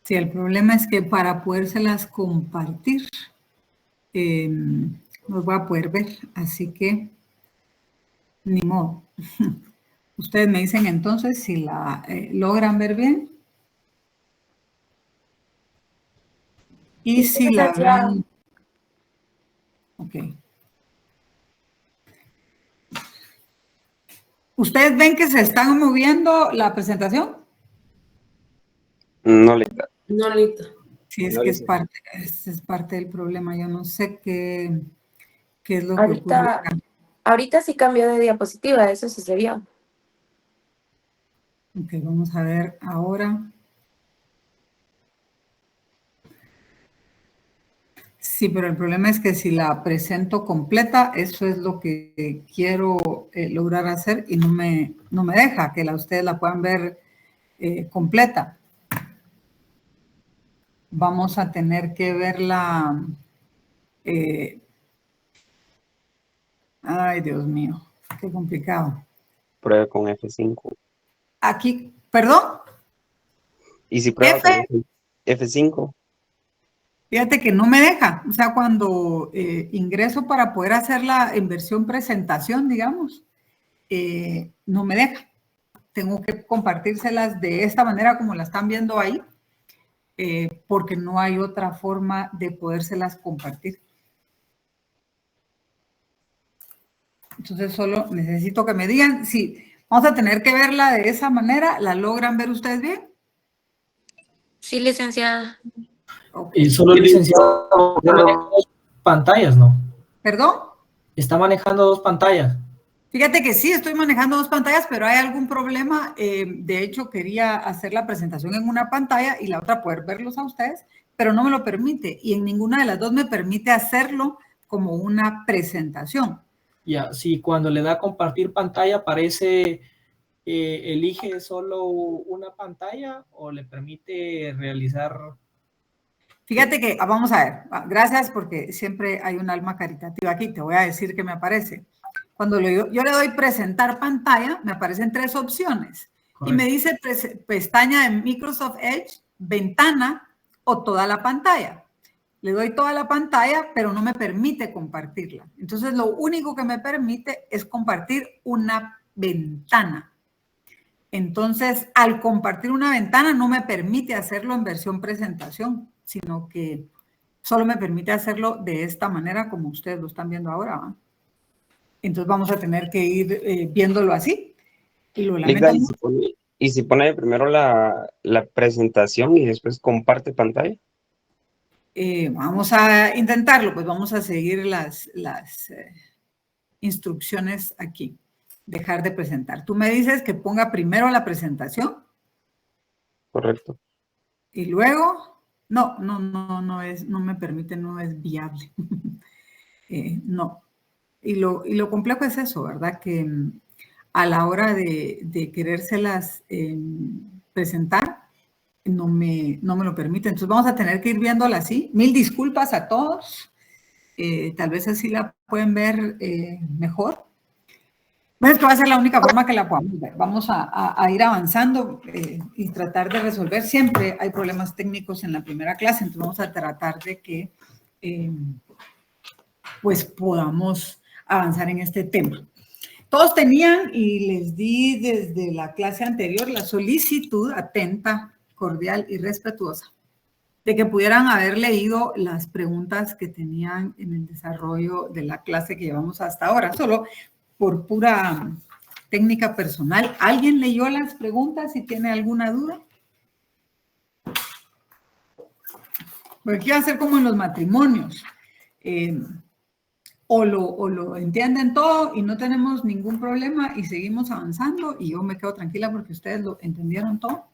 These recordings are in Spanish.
Sí, el problema es que para podérselas compartir, no los voy a poder ver, así que ni modo. Ustedes me dicen entonces si la logran ver bien. Y si la ven... Ok. ¿Ustedes ven que se están moviendo la presentación? No, Lita. No, Lita. Sí, es No, que Lita. es parte del problema. Yo no sé qué es lo que ocurre. Ahorita sí cambió de diapositiva, eso sí se vio. Ok, vamos a ver ahora. Sí, pero el problema es que si la presento completa, eso es lo que quiero lograr hacer y no me deja que ustedes la puedan ver completa. Vamos a tener que verla. Ay, Dios mío, qué complicado. Prueba con F5. Aquí, ¿perdón? ¿Y si prueba con F. F5? Fíjate que no me deja. O sea, cuando ingreso para poder hacerla en versión presentación, digamos, no me deja. Tengo que compartírselas de esta manera como la están viendo ahí, porque no hay otra forma de podérselas compartir. Entonces solo necesito que me digan si vamos a tener que verla de esa manera. ¿La logran ver ustedes bien? Sí, licenciada. Okay. Y solo el licenciado está manejando dos pantallas, ¿no? ¿Perdón? Está manejando dos pantallas. Fíjate que sí, estoy manejando dos pantallas, pero hay algún problema. De hecho, quería hacer la presentación en una pantalla y la otra poder verlos a ustedes, pero no me lo permite. Y en ninguna de las dos me permite hacerlo como una presentación. Ya, si cuando le da compartir pantalla aparece, elige solo una pantalla o le permite realizar... Fíjate que, vamos a ver, gracias porque siempre hay un alma caritativa aquí, te voy a decir qué me aparece. Cuando yo le doy presentar pantalla, me aparecen tres opciones. Correcto. Y me dice pestaña de Microsoft Edge, ventana o toda la pantalla. Le doy toda la pantalla, pero no me permite compartirla. Entonces, lo único que me permite es compartir una ventana. Entonces, al compartir una ventana, no me permite hacerlo en versión presentación, sino que solo me permite hacerlo de esta manera, como ustedes lo están viendo ahora, ¿va? Entonces vamos a tener que ir viéndolo así. Y lo lamento mucho. ¿Y si pone primero la presentación y después comparte pantalla? Vamos a intentarlo, pues vamos a seguir las instrucciones aquí. Dejar de presentar. Tú me dices que ponga primero la presentación. Correcto. Y luego, no me permite, no es viable. No. Y lo complejo es eso, ¿verdad? Que a la hora de querérselas presentar, no me lo permite. Entonces vamos a tener que ir viéndola así. Mil disculpas a todos. Tal vez así la pueden ver mejor. Bueno, esto va a ser la única forma que la podamos ver. Vamos a ir avanzando y tratar de resolver. Siempre hay problemas técnicos en la primera clase, entonces vamos a tratar de que pues podamos avanzar en este tema. Todos tenían, y les di desde la clase anterior, la solicitud atenta, cordial y respetuosa de que pudieran haber leído las preguntas que tenían en el desarrollo de la clase que llevamos hasta ahora. Solo por pura técnica personal. ¿Alguien leyó las preguntas y tiene alguna duda? Porque aquí va a ser como en los matrimonios. O lo entienden todo y no tenemos ningún problema y seguimos avanzando y yo me quedo tranquila porque ustedes lo entendieron todo.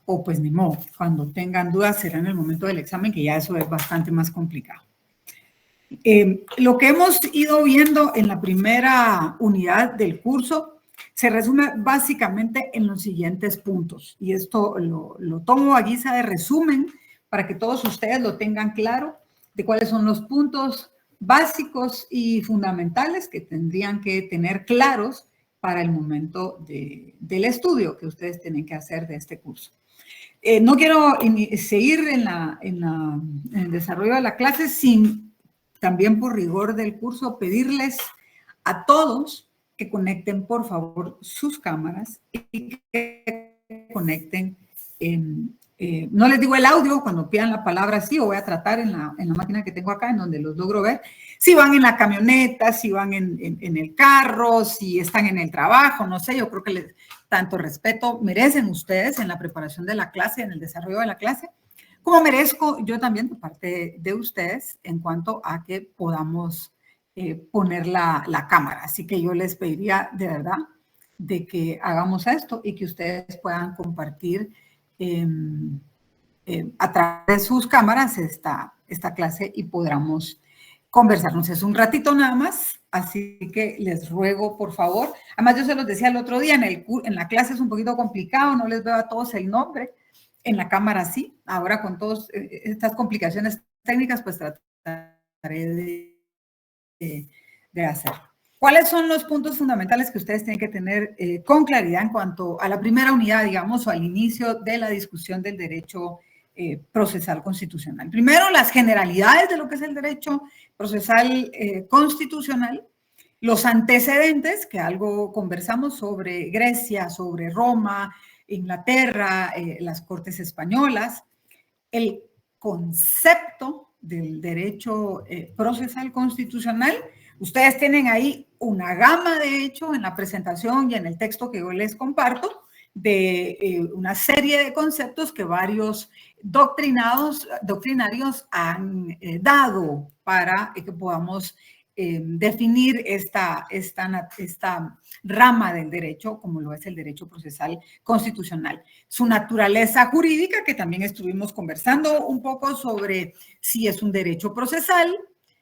O pues ni modo, cuando tengan dudas será en el momento del examen, que ya eso es bastante más complicado. Lo que hemos ido viendo en la primera unidad del curso se resume básicamente en los siguientes puntos. Y esto lo tomo a guisa de resumen para que todos ustedes lo tengan claro de cuáles son los puntos básicos y fundamentales que tendrían que tener claros para el momento del estudio que ustedes tienen que hacer de este curso. No quiero seguir en el desarrollo de la clase sin, también por rigor del curso, pedirles a todos que conecten, por favor, sus cámaras y que conecten, no les digo el audio, cuando pidan la palabra sí, o voy a tratar en la máquina que tengo acá, en donde los logro ver, si van en la camioneta, si van en el carro, si están en el trabajo, no sé, yo creo que tanto respeto merecen ustedes en la preparación de la clase, en el desarrollo de la clase, como merezco yo también de parte de ustedes en cuanto a que podamos poner la cámara. Así que yo les pediría de verdad de que hagamos esto y que ustedes puedan compartir a través de sus cámaras esta clase y podamos conversarnos. Es un ratito nada más, así que les ruego, por favor. Además, yo se los decía el otro día, en la clase es un poquito complicado, no les veo a todos el nombre. En la cámara sí. Ahora con todas estas complicaciones técnicas, pues trataré de hacer. ¿Cuáles son los puntos fundamentales que ustedes tienen que tener con claridad en cuanto a la primera unidad, digamos, o al inicio de la discusión del derecho procesal constitucional? Primero, las generalidades de lo que es el derecho procesal constitucional, los antecedentes, que algo conversamos sobre Grecia, sobre Roma, Inglaterra, las Cortes Españolas, el concepto del derecho procesal constitucional. Ustedes tienen ahí una gama, de hecho, en la presentación y en el texto que yo les comparto, de una serie de conceptos que varios doctrinarios han dado para que podamos definir esta rama del derecho, como lo es el derecho procesal constitucional. Su naturaleza jurídica, que también estuvimos conversando un poco sobre si es un derecho procesal,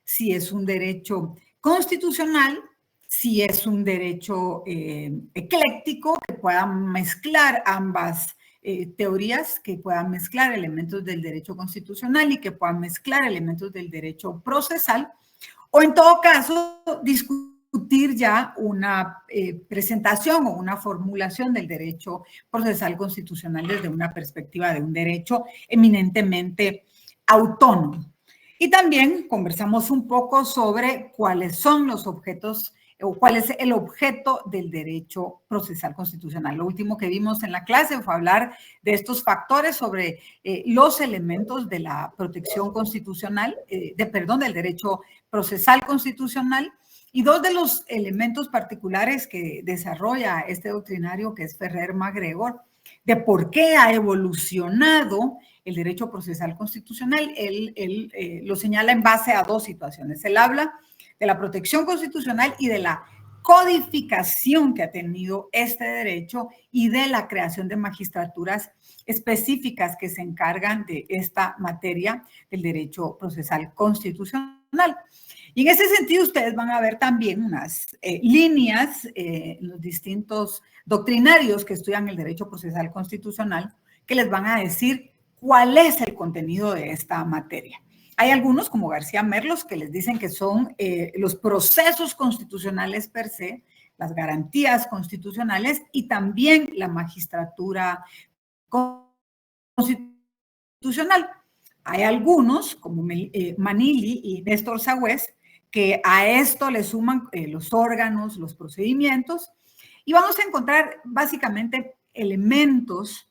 si es un derecho constitucional, si es un derecho ecléctico, que pueda mezclar ambas teorías, que puedan mezclar elementos del derecho constitucional y que puedan mezclar elementos del derecho procesal, o en todo caso, discutir ya una presentación o una formulación del derecho procesal constitucional desde una perspectiva de un derecho eminentemente autónomo. Y también conversamos un poco sobre cuáles son los objetos o cuál es el objeto del derecho procesal constitucional. Lo último que vimos en la clase fue hablar de estos factores sobre los elementos de la protección constitucional, del derecho procesal constitucional, y dos de los elementos particulares que desarrolla este doctrinario, que es Ferrer-MacGregor, de por qué ha evolucionado el derecho procesal constitucional. Él lo señala en base a dos situaciones. Él habla de la protección constitucional y de la codificación que ha tenido este derecho y de la creación de magistraturas específicas que se encargan de esta materia del derecho procesal constitucional. Y en ese sentido ustedes van a ver también unas líneas en los distintos doctrinarios que estudian el derecho procesal constitucional que les van a decir cuál es el contenido de esta materia. Hay algunos, como García Merlos, que les dicen que son los procesos constitucionales per se, las garantías constitucionales y también la magistratura constitucional. Hay algunos, como Manili y Néstor Sagüez, que a esto le suman los órganos, los procedimientos, y vamos a encontrar básicamente elementos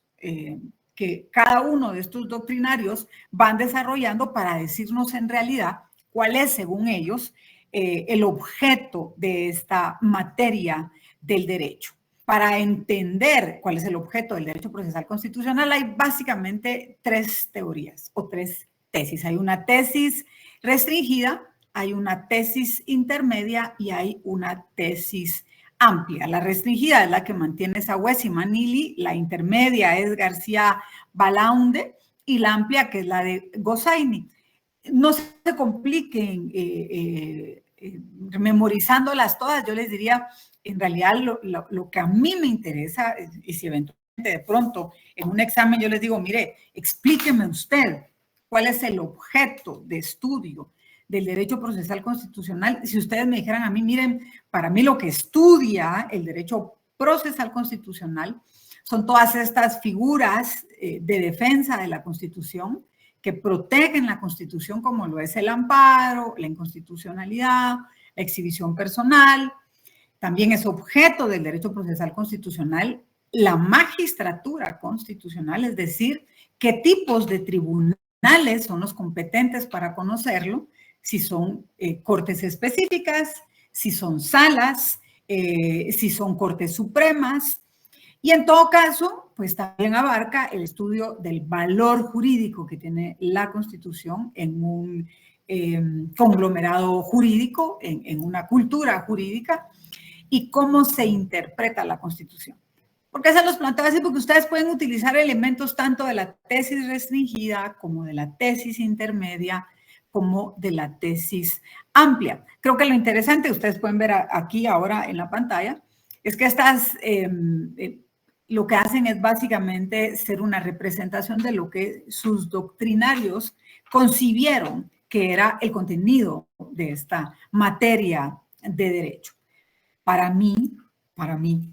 que cada uno de estos doctrinarios van desarrollando para decirnos en realidad cuál es, según ellos, el objeto de esta materia del derecho. Para entender cuál es el objeto del derecho procesal constitucional hay básicamente tres teorías o tres tesis. Hay una tesis restringida, hay una tesis intermedia y hay una tesis amplia. La restringida es la que mantiene Sagüez y Manili, la intermedia es García Balaunde y la amplia, que es la de Gossainy. No se compliquen memorizándolas todas. Yo les diría, en realidad, lo que a mí me interesa, y si eventualmente de pronto en un examen yo les digo, mire, explíqueme usted cuál es el objeto de estudio del derecho procesal constitucional. Si ustedes me dijeran a mí, miren, para mí lo que estudia el derecho procesal constitucional son todas estas figuras de defensa de la Constitución, que protegen la Constitución, como lo es el amparo, la inconstitucionalidad, la exhibición personal. También es objeto del derecho procesal constitucional la magistratura constitucional, es decir, qué tipos de tribunales son los competentes para conocerlo, si son cortes específicas, si son salas, si son cortes supremas. Y en todo caso, pues también abarca el estudio del valor jurídico que tiene la Constitución en un conglomerado jurídico, en una cultura jurídica, y cómo se interpreta la Constitución. ¿Por qué se los planteo así? Porque ustedes pueden utilizar elementos tanto de la tesis restringida como de la tesis intermedia, como de la tesis amplia. Creo que lo interesante, ustedes pueden ver aquí ahora en la pantalla, es que estas lo que hacen es básicamente ser una representación de lo que sus doctrinarios concibieron que era el contenido de esta materia de derecho. Para mí,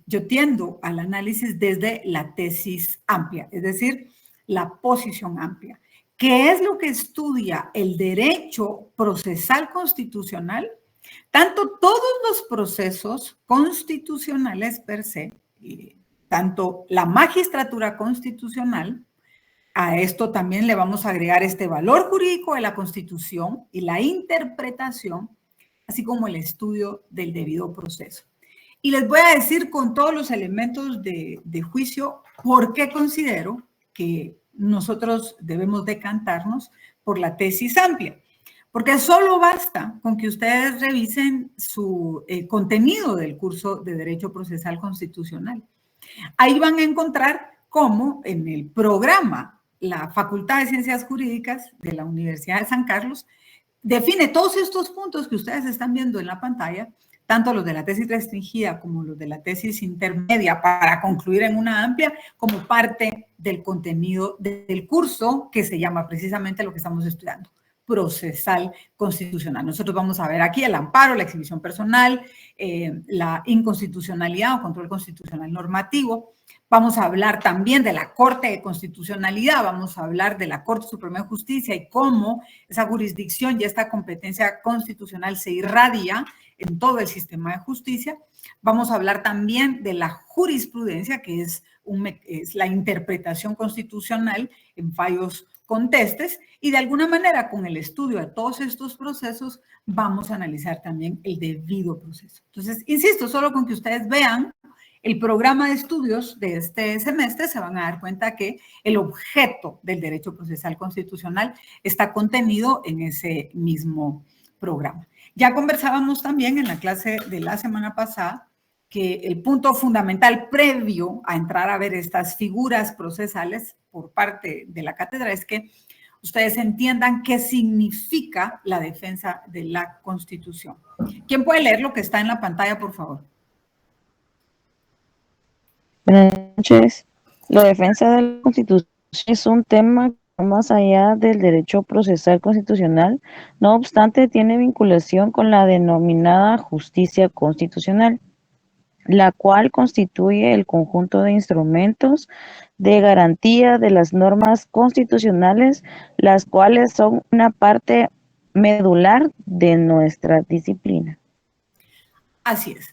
yo tiendo al análisis desde la tesis amplia, es decir, la posición amplia. ¿Qué es lo que estudia el derecho procesal constitucional? Tanto todos los procesos constitucionales per se, tanto la magistratura constitucional, a esto también le vamos a agregar este valor jurídico de la Constitución y la interpretación, así como el estudio del debido proceso. Y les voy a decir con todos los elementos de juicio por qué considero que nosotros debemos decantarnos por la tesis amplia. Porque solo basta con que ustedes revisen su contenido del curso de Derecho Procesal Constitucional. Ahí van a encontrar cómo en el programa la Facultad de Ciencias Jurídicas de la Universidad de San Carlos define todos estos puntos que ustedes están viendo en la pantalla, tanto los de la tesis restringida como los de la tesis intermedia, para concluir en una amplia, como parte del contenido del curso que se llama precisamente lo que estamos estudiando, procesal constitucional. Nosotros vamos a ver aquí el amparo, la exhibición personal, la inconstitucionalidad o control constitucional normativo. Vamos a hablar también de la Corte de Constitucionalidad, vamos a hablar de la Corte Suprema de Justicia y cómo esa jurisdicción y esta competencia constitucional se irradia en todo el sistema de justicia. Vamos a hablar también de la jurisprudencia, que es la interpretación constitucional en fallos contestes, y de alguna manera con el estudio de todos estos procesos vamos a analizar también el debido proceso. Entonces, insisto, solo con que ustedes vean el programa de estudios de este semestre se van a dar cuenta que el objeto del derecho procesal constitucional está contenido en ese mismo programa. Ya conversábamos también en la clase de la semana pasada que el punto fundamental previo a entrar a ver estas figuras procesales por parte de la cátedra es que ustedes entiendan qué significa la defensa de la Constitución. ¿Quién puede leer lo que está en la pantalla, por favor? Buenas noches. La defensa de la Constitución es un tema más allá del derecho procesal constitucional, no obstante tiene vinculación con la denominada justicia constitucional, la cual constituye el conjunto de instrumentos de garantía de las normas constitucionales, las cuales son una parte medular de nuestra disciplina. Así es.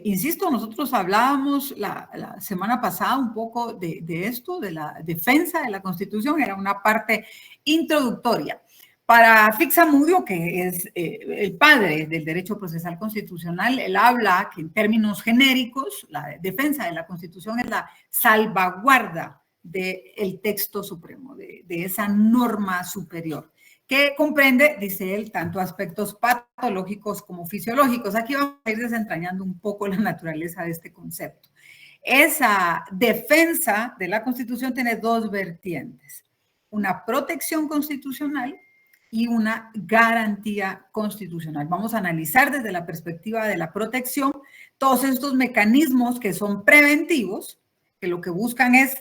Insisto, nosotros hablábamos la semana pasada un poco de esto, de la defensa de la Constitución, era una parte introductoria. Para Fixamudio, que es el padre del derecho procesal constitucional, él habla que en términos genéricos, la defensa de la Constitución es la salvaguarda del texto supremo, de esa norma superior, que comprende, dice él, tanto aspectos patológicos como fisiológicos. Aquí vamos a ir desentrañando un poco la naturaleza de este concepto. Esa defensa de la Constitución tiene dos vertientes, una protección constitucional y una garantía constitucional. Vamos a analizar desde la perspectiva de la protección todos estos mecanismos que son preventivos, que lo que buscan es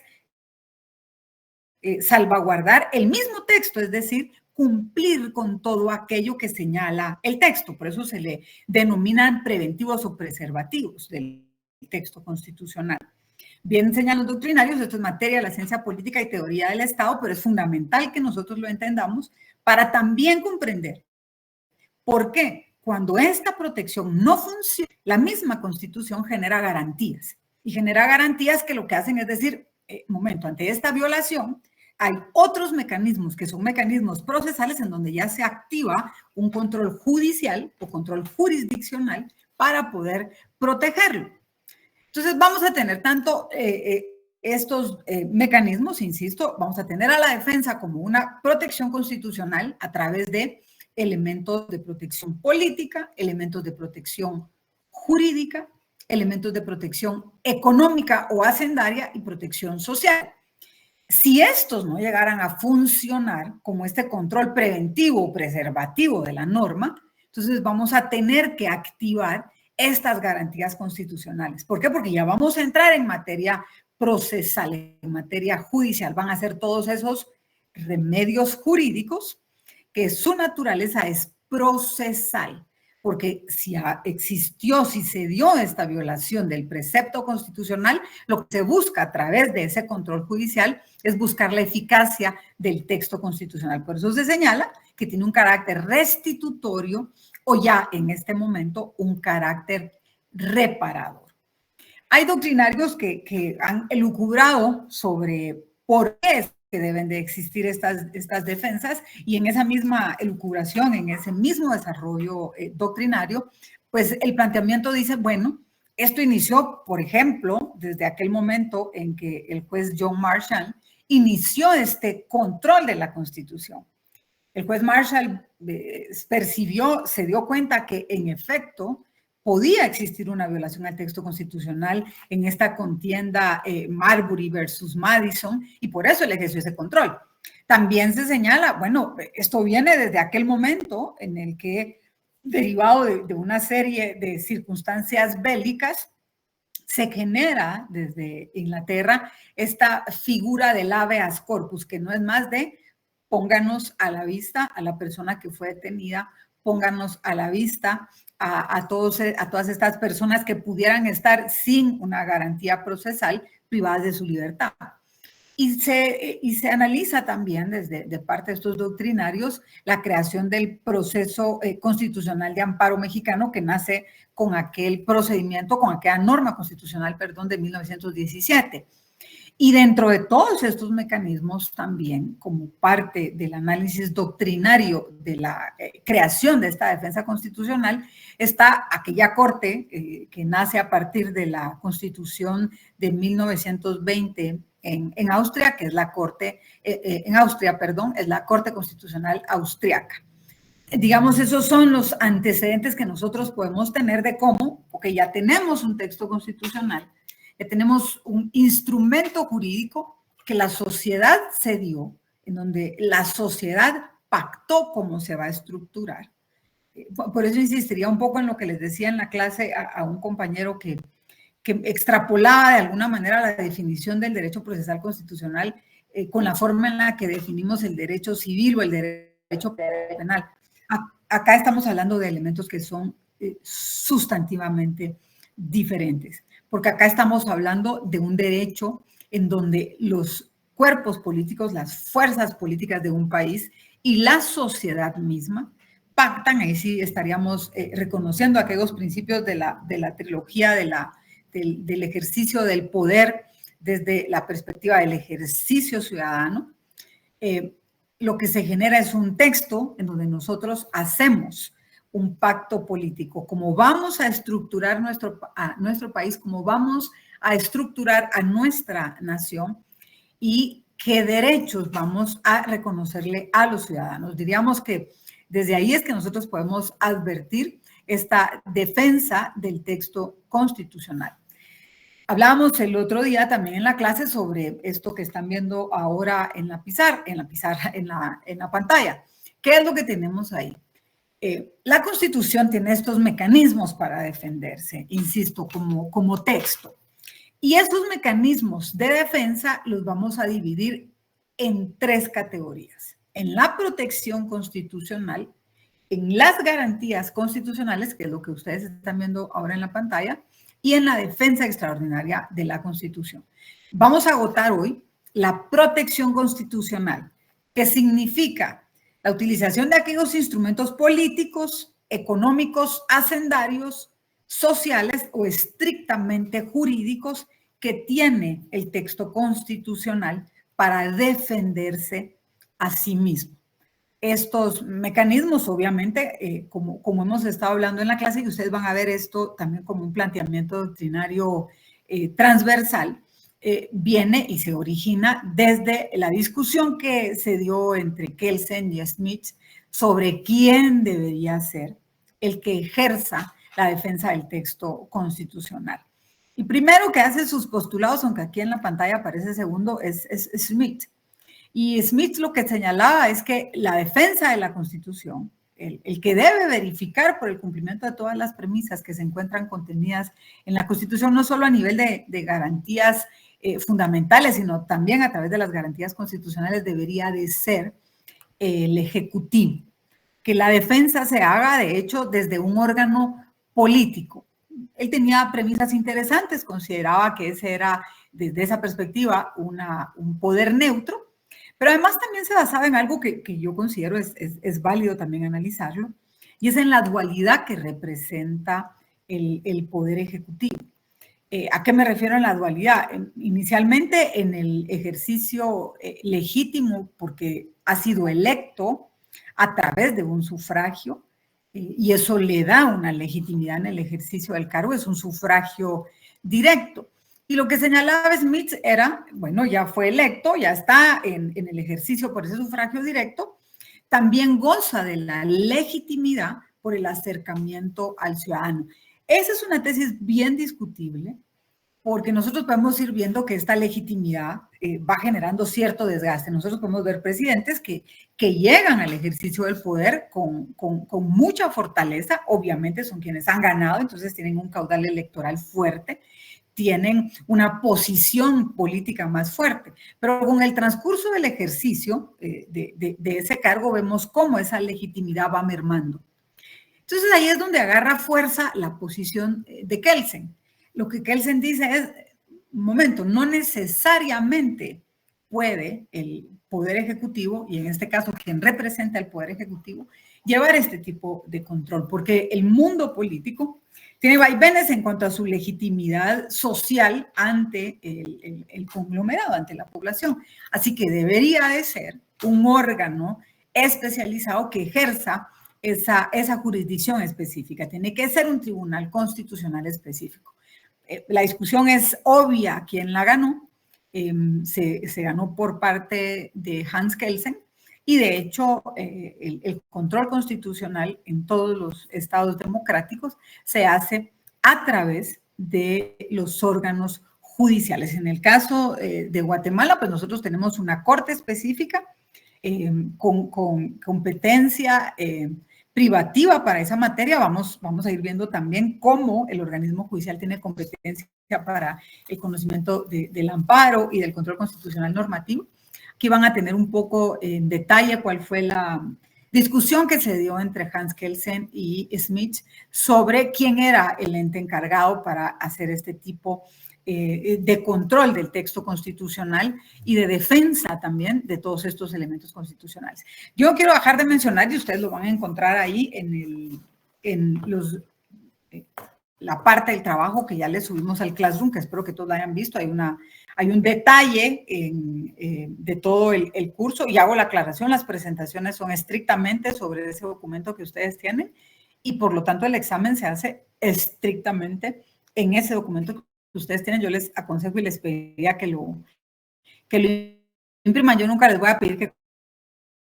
salvaguardar el mismo texto, es decir, cumplir con todo aquello que señala el texto. Por eso se le denominan preventivos o preservativos del texto constitucional. Bien señalan los doctrinarios, esto es materia de la ciencia política y teoría del Estado, pero es fundamental que nosotros lo entendamos para también comprender por qué cuando esta protección no funciona, la misma Constitución genera garantías. Y genera garantías que lo que hacen es decir, momento, ante esta violación, hay otros mecanismos que son mecanismos procesales en donde ya se activa un control judicial o control jurisdiccional para poder protegerlo. Entonces vamos a tener tanto estos mecanismos, insisto, vamos a tener a la defensa como una protección constitucional a través de elementos de protección política, elementos de protección jurídica, elementos de protección económica o hacendaria y protección social. Si estos no llegaran a funcionar como este control preventivo o preservativo de la norma, entonces vamos a tener que activar estas garantías constitucionales. ¿Por qué? Porque ya vamos a entrar en materia procesal, en materia judicial. Van a ser todos esos remedios jurídicos que su naturaleza es procesal. Porque si existió, si se dio esta violación del precepto constitucional, lo que se busca a través de ese control judicial es buscar la eficacia del texto constitucional. Por eso se señala que tiene un carácter restitutorio o ya en este momento un carácter reparador. Hay doctrinarios que han elucubrado sobre por qué es que deben de existir estas defensas y en esa misma elucubración, en ese mismo desarrollo doctrinario, pues el planteamiento dice, bueno, esto inició, por ejemplo, desde aquel momento en que el juez John Marshall inició este control de la Constitución. El juez Marshall percibió, se dio cuenta que en efecto podía existir una violación al texto constitucional en esta contienda Marbury versus Madison y por eso él ejerció ese control. También se señala, bueno, esto viene desde aquel momento en el que, derivado de una serie de circunstancias bélicas, se genera desde Inglaterra esta figura del habeas corpus, que no es más de pónganos a la vista a la persona que fue detenida, pónganos a la vista a todas estas personas que pudieran estar sin una garantía procesal privadas de su libertad. Y se analiza también desde de parte de estos doctrinarios la creación del proceso constitucional de amparo mexicano que nace con aquel procedimiento, con aquella norma constitucional, perdón, de 1917. Y dentro de todos estos mecanismos también, como parte del análisis doctrinario de la creación de esta defensa constitucional, está aquella corte que nace a partir de la Constitución de 1920 en Austria, que es la corte, en Austria, perdón, es la Corte Constitucional Austriaca. Digamos, esos son los antecedentes que nosotros podemos tener de cómo, porque ya tenemos un texto constitucional, ya tenemos un instrumento jurídico que la sociedad se dio, en donde la sociedad pactó cómo se va a estructurar. Por eso insistiría un poco en lo que les decía en la clase a un compañero que extrapolaba de alguna manera la definición del derecho procesal constitucional con la forma en la que definimos el derecho civil o el derecho penal. Acá estamos hablando de elementos que son sustantivamente diferentes, porque acá estamos hablando de un derecho en donde los cuerpos políticos, las fuerzas políticas de un país y la sociedad misma pactan. Ahí sí estaríamos reconociendo aquellos principios de la trilogía del ejercicio del poder desde la perspectiva del ejercicio ciudadano. Lo que se genera es un texto en donde nosotros hacemos un pacto político, cómo vamos a estructurar nuestro país, cómo vamos a estructurar a nuestra nación y qué derechos vamos a reconocerle a los ciudadanos. Diríamos que desde ahí es que nosotros podemos advertir esta defensa del texto constitucional. Hablábamos el otro día también en la clase sobre esto que están viendo ahora en la pantalla. ¿Qué es lo que tenemos ahí? La Constitución tiene estos mecanismos para defenderse, insisto, como texto. Y estos mecanismos de defensa los vamos a dividir en tres categorías. En la protección constitucional, en las garantías constitucionales, que es lo que ustedes están viendo ahora en la pantalla, y en la defensa extraordinaria de la Constitución. Vamos a agotar hoy la protección constitucional, que significa la utilización de aquellos instrumentos políticos, económicos, hacendarios, sociales o estrictamente jurídicos que tiene el texto constitucional para defenderse a sí mismo. Estos mecanismos, obviamente, como hemos estado hablando en la clase, y ustedes van a ver esto también como un planteamiento doctrinario transversal, viene y se origina desde la discusión que se dio entre Kelsen y Smith sobre quién debería ser el que ejerza la defensa del texto constitucional. Y primero que hace sus postulados, aunque aquí en la pantalla aparece segundo, es Smith. Y Smith lo que señalaba es que la defensa de la Constitución, el que debe verificar por el cumplimiento de todas las premisas que se encuentran contenidas en la Constitución, no solo a nivel de garantías fundamentales, sino también a través de las garantías constitucionales, debería de ser el Ejecutivo. Que la defensa se haga, de hecho, desde un órgano político. Él tenía premisas interesantes, consideraba que ese era, desde esa perspectiva, un poder neutro, pero además también se basaba en algo que yo considero es válido también analizarlo, y es en la dualidad que representa el poder ejecutivo. ¿A qué me refiero en la dualidad? Inicialmente en el ejercicio legítimo, porque ha sido electo a través de un sufragio, y eso le da una legitimidad en el ejercicio del cargo, es un sufragio directo. Y lo que señalaba Smith era, bueno, ya fue electo, ya está en el ejercicio por ese sufragio directo, también goza de la legitimidad por el acercamiento al ciudadano. Esa es una tesis bien discutible, porque nosotros podemos ir viendo que esta legitimidad va generando cierto desgaste. Nosotros podemos ver presidentes que llegan al ejercicio del poder con mucha fortaleza, obviamente son quienes han ganado, entonces tienen un caudal electoral fuerte, tienen una posición política más fuerte, pero con el transcurso del ejercicio de ese cargo vemos cómo esa legitimidad va mermando. Entonces ahí es donde agarra fuerza la posición de Kelsen. Lo que Kelsen dice es, un momento, no necesariamente puede el Poder Ejecutivo, y en este caso quien representa el Poder Ejecutivo, llevar este tipo de control, porque el mundo político tiene vaivenes en cuanto a su legitimidad social ante el conglomerado, ante la población. Así que debería de ser un órgano especializado que ejerza esa jurisdicción específica. Tiene que ser un tribunal constitucional específico. La discusión es obvia quién la ganó. Se ganó por parte de Hans Kelsen, y de hecho el control constitucional en todos los estados democráticos se hace a través de los órganos judiciales. En el caso de Guatemala, pues nosotros tenemos una corte específica con competencia privativa para esa materia. Vamos a ir viendo también cómo el organismo judicial tiene competencia para el conocimiento del amparo y del control constitucional normativo. Aquí van a tener un poco en detalle cuál fue la discusión que se dio entre Hans Kelsen y Smith sobre quién era el ente encargado para hacer este tipo de control del texto constitucional y de defensa también de todos estos elementos constitucionales. Yo no quiero dejar de mencionar, y ustedes lo van a encontrar ahí en la parte del trabajo que ya les subimos al Classroom, que espero que todos lo hayan visto. Hay un detalle de todo el curso, y hago la aclaración, las presentaciones son estrictamente sobre ese documento que ustedes tienen, y por lo tanto el examen se hace estrictamente en ese documento que ustedes tienen. Yo les aconsejo y les pediría que lo impriman. Yo nunca les voy a pedir que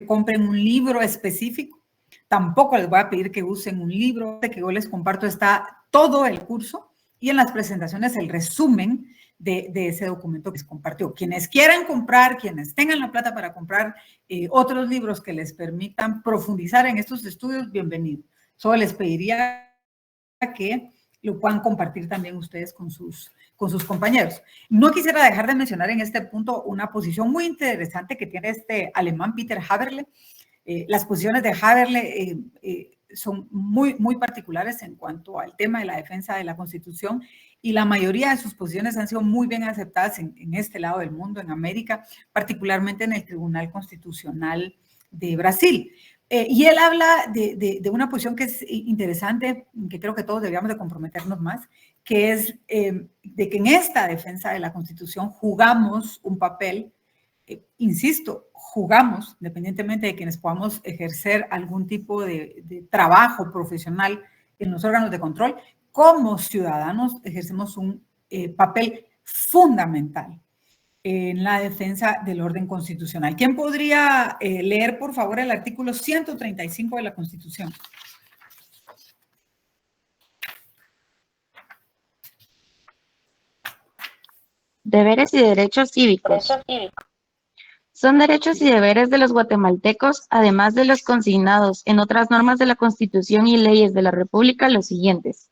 compren un libro específico, tampoco les voy a pedir que usen un libro. Que yo les comparto está todo el curso, y en las presentaciones el resumen de ese documento que les compartió. Quienes quieran comprar, quienes tengan la plata para comprar otros libros que les permitan profundizar en estos estudios, bienvenido. Solo les pediría que lo puedan compartir también ustedes con sus compañeros. No quisiera dejar de mencionar en este punto una posición muy interesante que tiene este alemán Peter Haberle. Las posiciones de Haberle son muy, muy particulares en cuanto al tema de la defensa de la Constitución, y la mayoría de sus posiciones han sido muy bien aceptadas en este lado del mundo, en América, particularmente en el Tribunal Constitucional de Brasil. Y él habla de una posición que es interesante, que creo que todos deberíamos de comprometernos más, que es de que en esta defensa de la Constitución jugamos un papel, insisto, jugamos, independientemente de quienes podamos ejercer algún tipo de trabajo profesional en los órganos de control, como ciudadanos ejercemos un papel fundamental en la defensa del orden constitucional. ¿Quién podría leer, por favor, el artículo 135 de la Constitución? Deberes y derechos cívicos. Son derechos y deberes de los guatemaltecos, además de los consignados en otras normas de la Constitución y leyes de la República, los siguientes.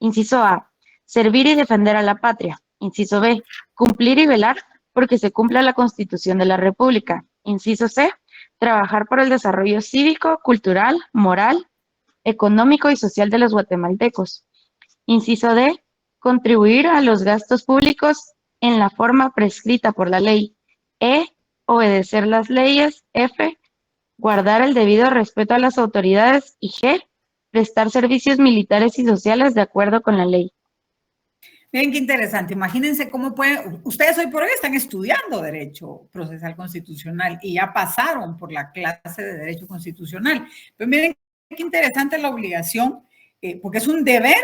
Inciso A. Servir y defender a la patria. Inciso B. Cumplir y velar porque se cumpla la Constitución de la República. Inciso C. Trabajar por el desarrollo cívico, cultural, moral, económico y social de los guatemaltecos. Inciso D. Contribuir a los gastos públicos en la forma prescrita por la ley. E. Obedecer las leyes. F. Guardar el debido respeto a las autoridades. Y G. Prestar servicios militares y sociales de acuerdo con la ley. Miren qué interesante. Imagínense cómo pueden, ustedes hoy por hoy están estudiando Derecho Procesal Constitucional y ya pasaron por la clase de Derecho Constitucional. Pero miren qué interesante la obligación, porque es un deber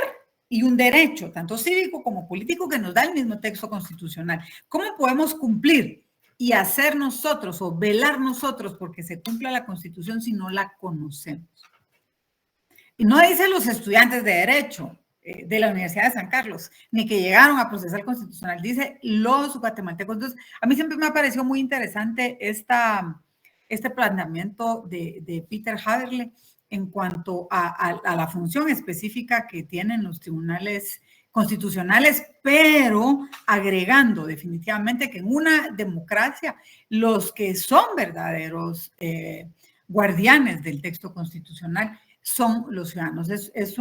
y un derecho, tanto cívico como político, que nos da el mismo texto constitucional. ¿Cómo podemos cumplir y hacer nosotros o velar nosotros porque se cumpla la Constitución si no la conocemos? Y no dicen los estudiantes de Derecho de la Universidad de San Carlos, ni que llegaron a procesar constitucional, dice los guatemaltecos. Entonces, a mí siempre me ha parecido muy interesante este planteamiento de Peter Haberle en cuanto a la función específica que tienen los tribunales constitucionales, pero agregando definitivamente que en una democracia los que son verdaderos guardianes del texto constitucional son los ciudadanos. Es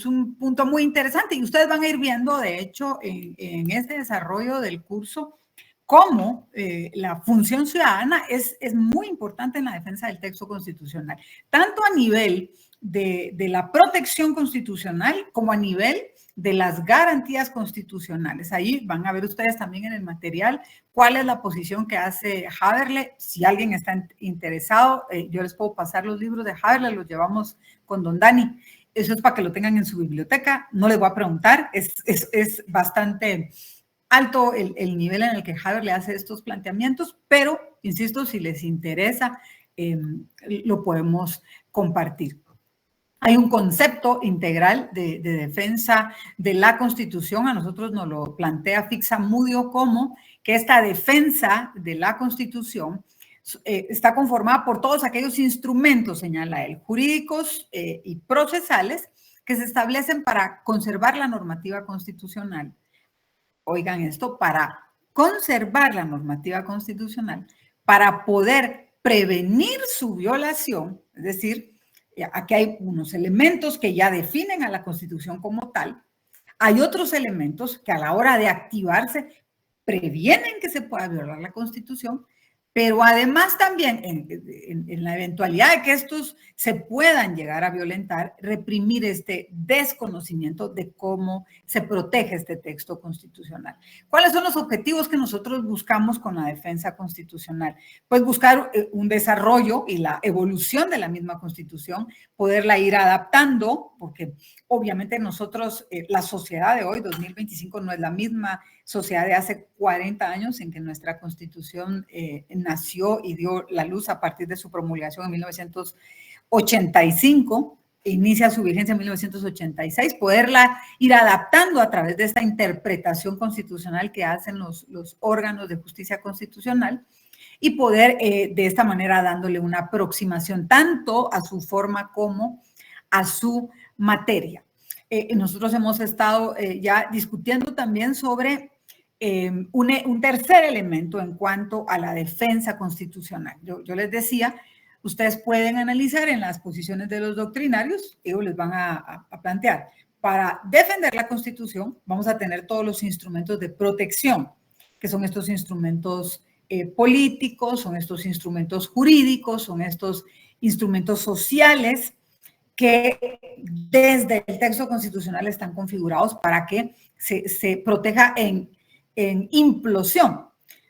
un punto muy interesante y ustedes van a ir viendo, de hecho, en este desarrollo del curso, cómo la función ciudadana es muy importante en la defensa del texto constitucional, tanto a nivel de la protección constitucional como a nivel de las garantías constitucionales. Ahí van a ver ustedes también en el material cuál es la posición que hace Haberle. Si alguien está interesado, yo les puedo pasar los libros de Haberle, los llevamos con don Dani. Eso es para que lo tengan en su biblioteca. No les voy a preguntar, es bastante alto el nivel en el que Haberle hace estos planteamientos, pero, insisto, si les interesa, lo podemos compartir. Hay un concepto integral de defensa de la Constitución. A nosotros nos lo plantea Fixamudio como que esta defensa de la Constitución está conformada por todos aquellos instrumentos, señala él, jurídicos y procesales que se establecen para conservar la normativa constitucional. Oigan esto, para conservar la normativa constitucional, para poder prevenir su violación, es decir, aquí hay unos elementos que ya definen a la Constitución como tal. Hay otros elementos que a la hora de activarse previenen que se pueda violar la Constitución, pero además también en la eventualidad de que estos se puedan llegar a violentar, reprimir este desconocimiento de cómo se protege este texto constitucional. ¿Cuáles son los objetivos que nosotros buscamos con la defensa constitucional? Pues buscar un desarrollo y la evolución de la misma Constitución, poderla ir adaptando, porque obviamente nosotros, la sociedad de hoy, 2025, no es la misma sociedad de hace 40 años en que nuestra Constitución nació y dio la luz a partir de su promulgación en 1985, inicia su vigencia en 1986, poderla ir adaptando a través de esta interpretación constitucional que hacen los órganos de justicia constitucional y poder de esta manera dándole una aproximación tanto a su forma como a su materia. Nosotros hemos estado ya discutiendo también sobre un tercer elemento en cuanto a la defensa constitucional. Yo les decía, ustedes pueden analizar en las posiciones de los doctrinarios, ellos les van a plantear. Para defender la Constitución vamos a tener todos los instrumentos de protección, que son estos instrumentos políticos, son estos instrumentos jurídicos, son estos instrumentos sociales que desde el texto constitucional están configurados para que se proteja en implosión.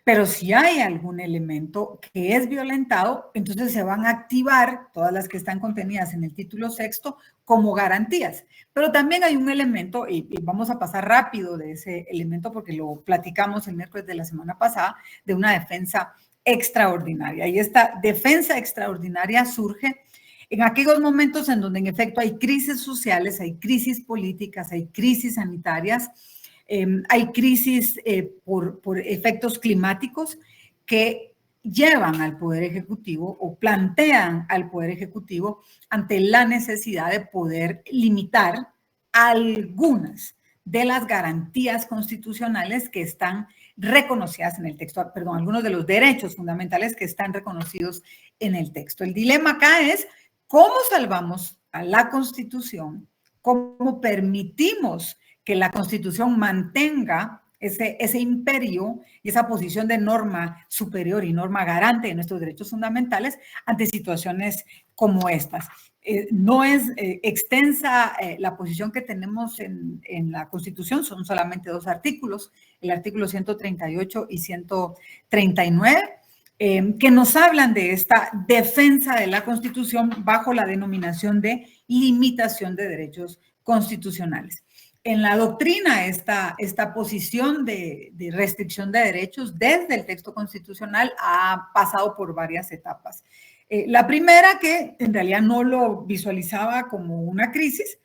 Pero si hay algún elemento que es violentado, entonces se van a activar todas las que están contenidas en el título sexto como garantías. Pero también hay un elemento, y vamos a pasar rápido de ese elemento porque lo platicamos el miércoles de la semana pasada, de una defensa extraordinaria. Y esta defensa extraordinaria surge en aquellos momentos en donde en efecto hay crisis sociales, hay crisis políticas, hay crisis sanitarias, hay crisis por efectos climáticos que llevan al Poder Ejecutivo o plantean al Poder Ejecutivo ante la necesidad de poder limitar algunas de las garantías constitucionales que están reconocidas en el texto, perdón, algunos de los derechos fundamentales que están reconocidos en el texto. El dilema acá es cómo salvamos a la Constitución, cómo permitimos que la Constitución mantenga ese imperio y esa posición de norma superior y norma garante de nuestros derechos fundamentales ante situaciones como estas. No es extensa la posición que tenemos en la Constitución, son solamente 2 artículos, el artículo 138 y 139, que nos hablan de esta defensa de la Constitución bajo la denominación de limitación de derechos constitucionales. En la doctrina, esta posición de restricción de derechos desde el texto constitucional ha pasado por varias etapas. La primera, que en realidad no lo visualizaba como una crisis,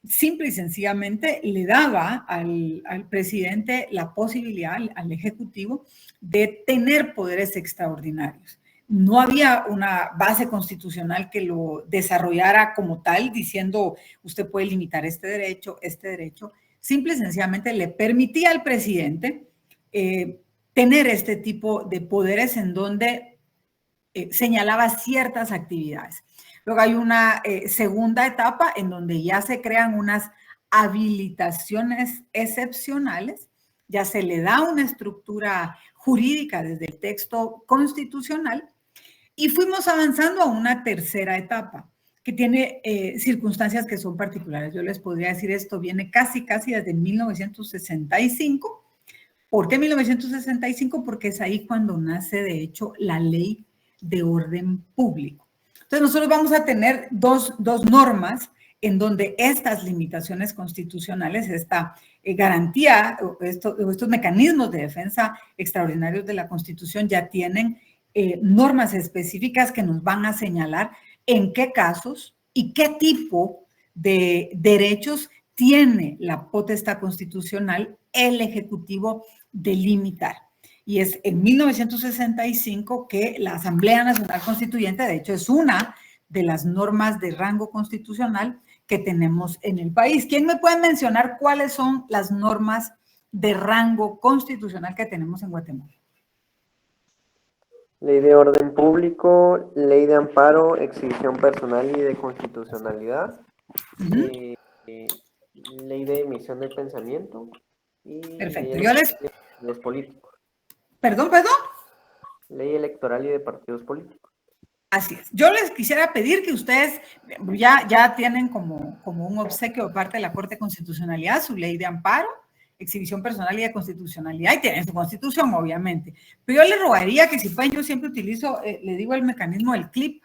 simple y sencillamente le daba al presidente la posibilidad, al Ejecutivo, de tener poderes extraordinarios. No había una base constitucional que lo desarrollara como tal, diciendo usted puede limitar este derecho. Simple y sencillamente le permitía al presidente tener este tipo de poderes en donde señalaba ciertas actividades. Luego hay una segunda etapa en donde ya se crean unas habilitaciones excepcionales, ya se le da una estructura jurídica desde el texto constitucional y fuimos avanzando a una tercera etapa que tiene circunstancias que son particulares. Yo les podría decir esto viene casi desde 1965. ¿Por qué 1965? Porque es ahí cuando nace de hecho la Ley de Orden Público. Entonces nosotros vamos a tener dos normas en donde estas limitaciones constitucionales, esta garantía, estos mecanismos de defensa extraordinarios de la Constitución ya tienen normas específicas que nos van a señalar en qué casos y qué tipo de derechos tiene la potestad constitucional el Ejecutivo de limitar. Y es en 1965 que la Asamblea Nacional Constituyente, de hecho, es una de las normas de rango constitucional que tenemos en el país. ¿Quién me puede mencionar cuáles son las normas de rango constitucional que tenemos en Guatemala? Ley de orden público, ley de amparo, exhibición personal y de constitucionalidad, ley de emisión de pensamiento y perfecto. Ley de partidos políticos. ¿Perdón? Ley electoral y de partidos políticos. Así es. Yo les quisiera pedir que ustedes ya tienen como un obsequio de parte de la Corte de Constitucionalidad su ley de amparo, exhibición personal y de constitucionalidad, y tienen su constitución, obviamente. Pero yo les rogaría que si pueden, yo siempre utilizo, le digo el mecanismo del clip,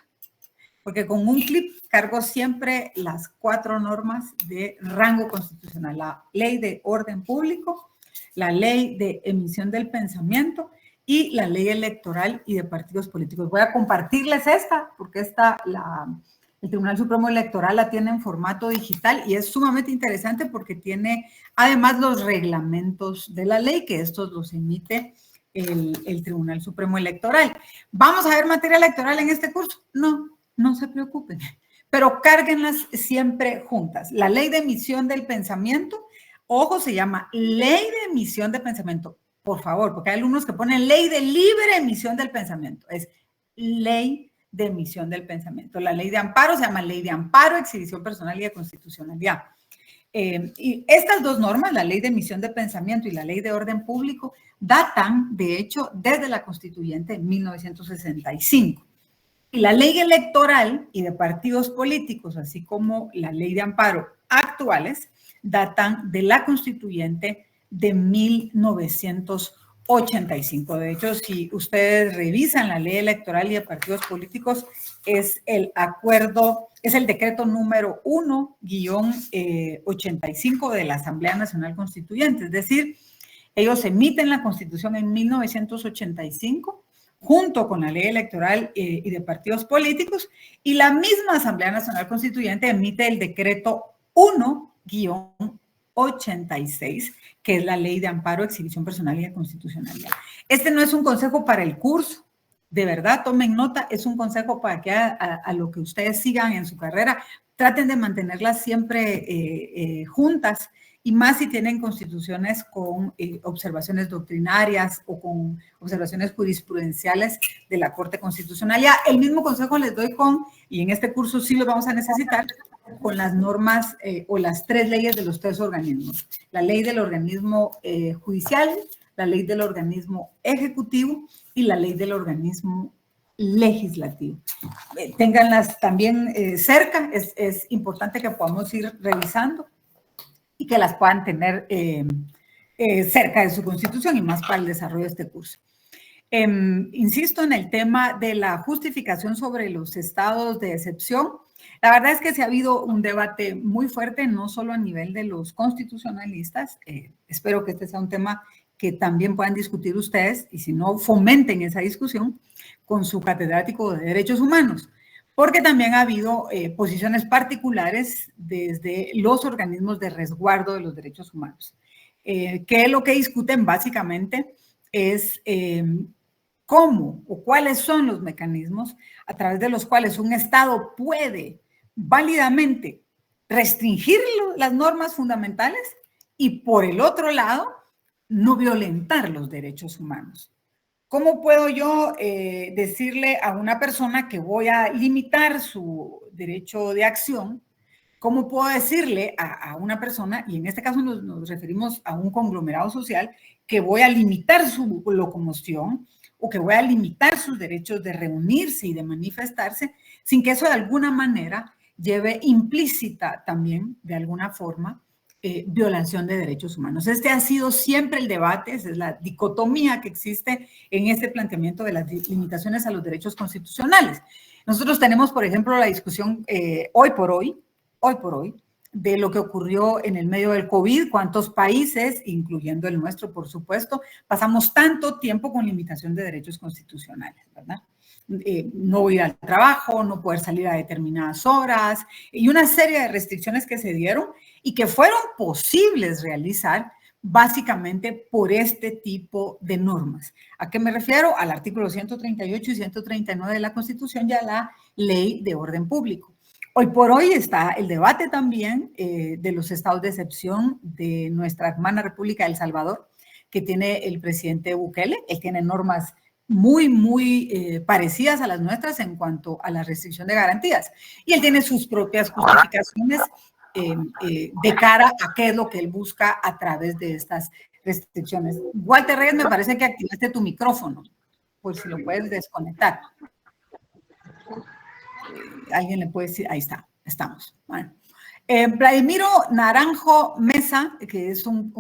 porque con un clip cargo siempre las 4 normas de rango constitucional. La Ley de Orden Público, la Ley de Emisión del Pensamiento y la Ley Electoral y de Partidos Políticos. Voy a compartirles esta, porque el Tribunal Supremo Electoral la tiene en formato digital y es sumamente interesante porque tiene además los reglamentos de la ley, que estos los emite el Tribunal Supremo Electoral. ¿Vamos a ver materia electoral en este curso? No se preocupen, pero cárguenlas siempre juntas. La Ley de Emisión del Pensamiento, ojo, se llama Ley de Emisión de Pensamiento, por favor, porque hay alumnos que ponen Ley de Libre Emisión del Pensamiento. Es Ley de emisión del pensamiento. La ley de amparo se llama Ley de Amparo, Exhibición Personal y de Constitucionalidad. Y estas dos normas, la Ley de Emisión de Pensamiento y la Ley de Orden Público, datan, de hecho, desde la Constituyente en 1965. Y la Ley Electoral y de Partidos Políticos, así como la Ley de Amparo actuales, datan de la Constituyente de 1985. De hecho, si ustedes revisan la Ley Electoral y de Partidos Políticos, es el acuerdo, es el decreto número 1-85 de la Asamblea Nacional Constituyente. Es decir, ellos emiten la Constitución en 1985 junto con la Ley Electoral y de Partidos Políticos, y la misma Asamblea Nacional Constituyente emite el decreto 1-86, que es la Ley de Amparo, Exhibición Personal y de Constitucionalidad. Este no es un consejo para el curso, de verdad, tomen nota, es un consejo para que a lo que ustedes sigan en su carrera, traten de mantenerlas siempre juntas, y más si tienen constituciones con observaciones doctrinarias o con observaciones jurisprudenciales de la Corte Constitucional. Ya, el mismo consejo les doy y en este curso sí lo vamos a necesitar, con las normas o las 3 leyes de los 3 organismos. La ley del organismo judicial, la ley del organismo ejecutivo y la ley del organismo legislativo. Ténganlas también cerca, es importante que podamos ir revisando y que las puedan tener cerca de su constitución y más para el desarrollo de este curso. Insisto en el tema de la justificación sobre los estados de excepción. La verdad es que se ha habido un debate muy fuerte, no solo a nivel de los constitucionalistas. Espero que este sea un tema que también puedan discutir ustedes, y si no, fomenten esa discusión con su catedrático de Derechos Humanos, porque también ha habido posiciones particulares desde los organismos de resguardo de los derechos humanos, que lo que discuten básicamente es cómo o cuáles son los mecanismos a través de los cuales un Estado puede válidamente restringir las normas fundamentales y, por el otro lado, no violentar los derechos humanos. ¿Cómo puedo yo decirle a una persona que voy a limitar su derecho de acción? ¿Cómo puedo decirle a una persona, y en este caso nos referimos a un conglomerado social, que voy a limitar su locomoción o que voy a limitar sus derechos de reunirse y de manifestarse, sin que eso de alguna manera lleve implícita también, de alguna forma, violación de derechos humanos? Este ha sido siempre el debate, esa es la dicotomía que existe en este planteamiento de las limitaciones a los derechos constitucionales. Nosotros tenemos, por ejemplo, la discusión hoy por hoy, de lo que ocurrió en el medio del COVID, cuántos países, incluyendo el nuestro, por supuesto, pasamos tanto tiempo con limitación de derechos constitucionales, ¿verdad? No ir al trabajo, no poder salir a determinadas horas, y una serie de restricciones que se dieron y que fueron posibles realizar básicamente por este tipo de normas. ¿A qué me refiero? Al artículo 138 y 139 de la Constitución y a la Ley de Orden Público. Hoy por hoy está el debate también de los estados de excepción de nuestra hermana República de El Salvador, que tiene el presidente Bukele. Él tiene normas muy parecidas a las nuestras en cuanto a la restricción de garantías. Y él tiene sus propias justificaciones de cara a qué es lo que él busca a través de estas restricciones. Walter Reyes, me parece que activaste tu micrófono, por si lo puedes desconectar. Alguien le puede decir, ahí está, estamos. Bueno. Vladimiro Naranjo Mesa, que es un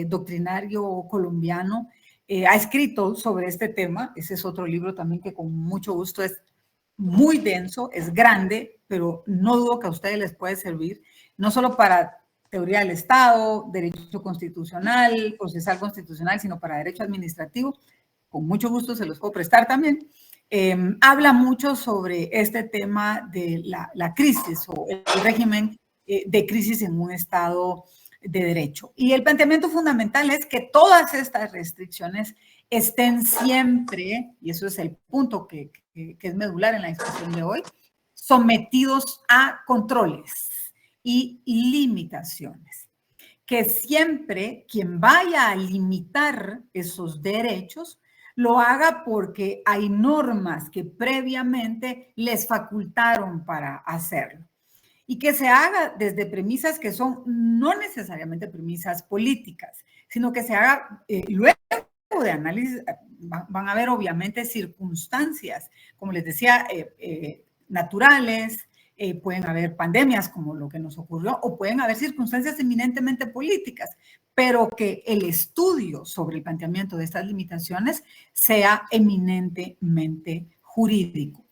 doctrinario colombiano, ha escrito sobre este tema. Ese es otro libro también que con mucho gusto es muy denso, es grande, pero no dudo que a ustedes les puede servir, no solo para teoría del Estado, derecho constitucional, procesal constitucional, sino para derecho administrativo. Con mucho gusto se los puedo prestar también. Habla mucho sobre este tema de la crisis o el régimen de crisis en un Estado de derecho. Y el planteamiento fundamental es que todas estas restricciones estén siempre, y eso es el punto que es medular en la discusión de hoy, sometidos a controles y limitaciones. Que siempre quien vaya a limitar esos derechos lo haga porque hay normas que previamente les facultaron para hacerlo. Y que se haga desde premisas que son no necesariamente premisas políticas, sino que se haga luego de análisis. Van a haber obviamente circunstancias, como les decía, naturales, pueden haber pandemias como lo que nos ocurrió, o pueden haber circunstancias eminentemente políticas, pero que el estudio sobre el planteamiento de estas limitaciones sea eminentemente jurídico.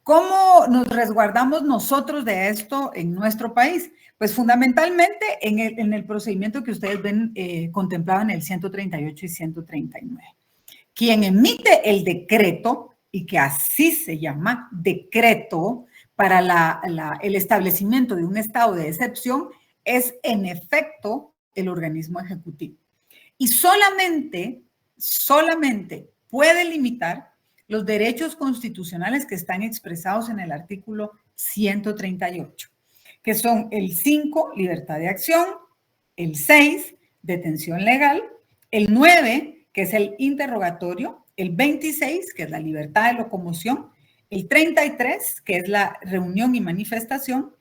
¿Cómo nos resguardamos nosotros de esto en nuestro país? Pues fundamentalmente en el procedimiento que ustedes ven contemplado en el 138 y 139. Quien emite el decreto, y que así se llama, decreto para el establecimiento de un estado de excepción, es en efecto el organismo ejecutivo. Y solamente puede limitar los derechos constitucionales que están expresados en el artículo 138, que son el 5, libertad de acción, el 6, detención legal, el 9, que es el interrogatorio, el 26, que es la libertad de locomoción, el 33, que es la reunión y manifestación,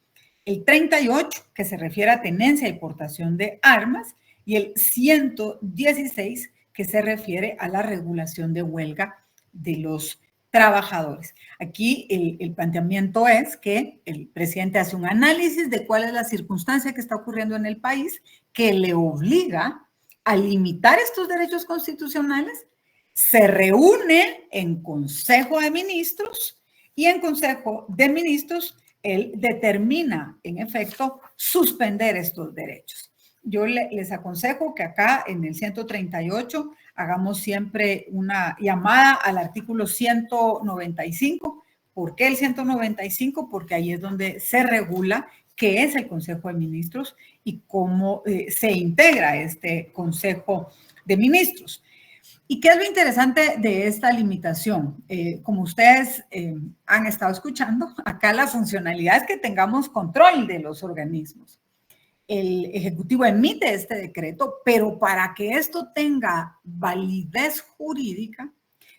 el 38, que se refiere a tenencia y portación de armas, y el 116, que se refiere a la regulación de huelga de los trabajadores. Aquí el planteamiento es que el presidente hace un análisis de cuál es la circunstancia que está ocurriendo en el país que le obliga a limitar estos derechos constitucionales, se reúne en Consejo de Ministros y en Consejo de Ministros él determina, en efecto, suspender estos derechos. Yo les aconsejo que acá en el 138 hagamos siempre una llamada al artículo 195. ¿Por qué el 195? Porque ahí es donde se regula qué es el Consejo de Ministros y cómo se integra este Consejo de Ministros. ¿Y qué es lo interesante de esta limitación? Como ustedes han estado escuchando, acá la funcionalidad es que tengamos control de los organismos. El Ejecutivo emite este decreto, pero para que esto tenga validez jurídica,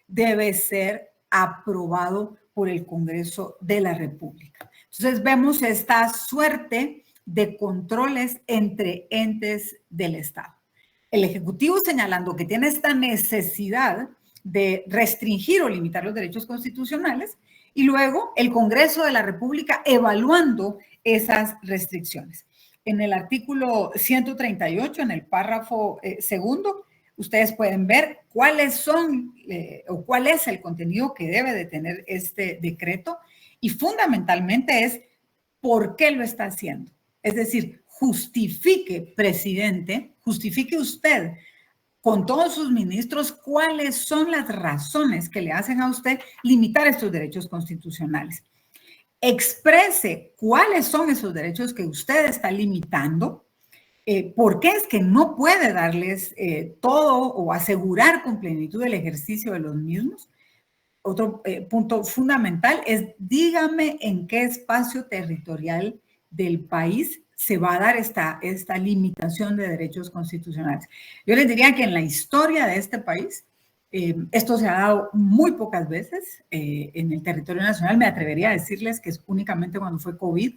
debe ser aprobado por el Congreso de la República. Entonces vemos esta suerte de controles entre entes del Estado. El Ejecutivo señalando que tiene esta necesidad de restringir o limitar los derechos constitucionales y luego el Congreso de la República evaluando esas restricciones. En el artículo 138, en el párrafo segundo, ustedes pueden ver cuáles son o cuál es el contenido que debe de tener este decreto y fundamentalmente es por qué lo está haciendo. Es decir, justifique, presidente, justifique usted con todos sus ministros cuáles son las razones que le hacen a usted limitar estos derechos constitucionales. Exprese cuáles son esos derechos que usted está limitando, por qué es que no puede darles todo o asegurar con plenitud el ejercicio de los mismos. Otro punto fundamental es dígame en qué espacio territorial del país se va a dar esta limitación de derechos constitucionales. Yo les diría que en la historia de este país, esto se ha dado muy pocas veces en el territorio nacional. Me atrevería a decirles que es únicamente cuando fue COVID.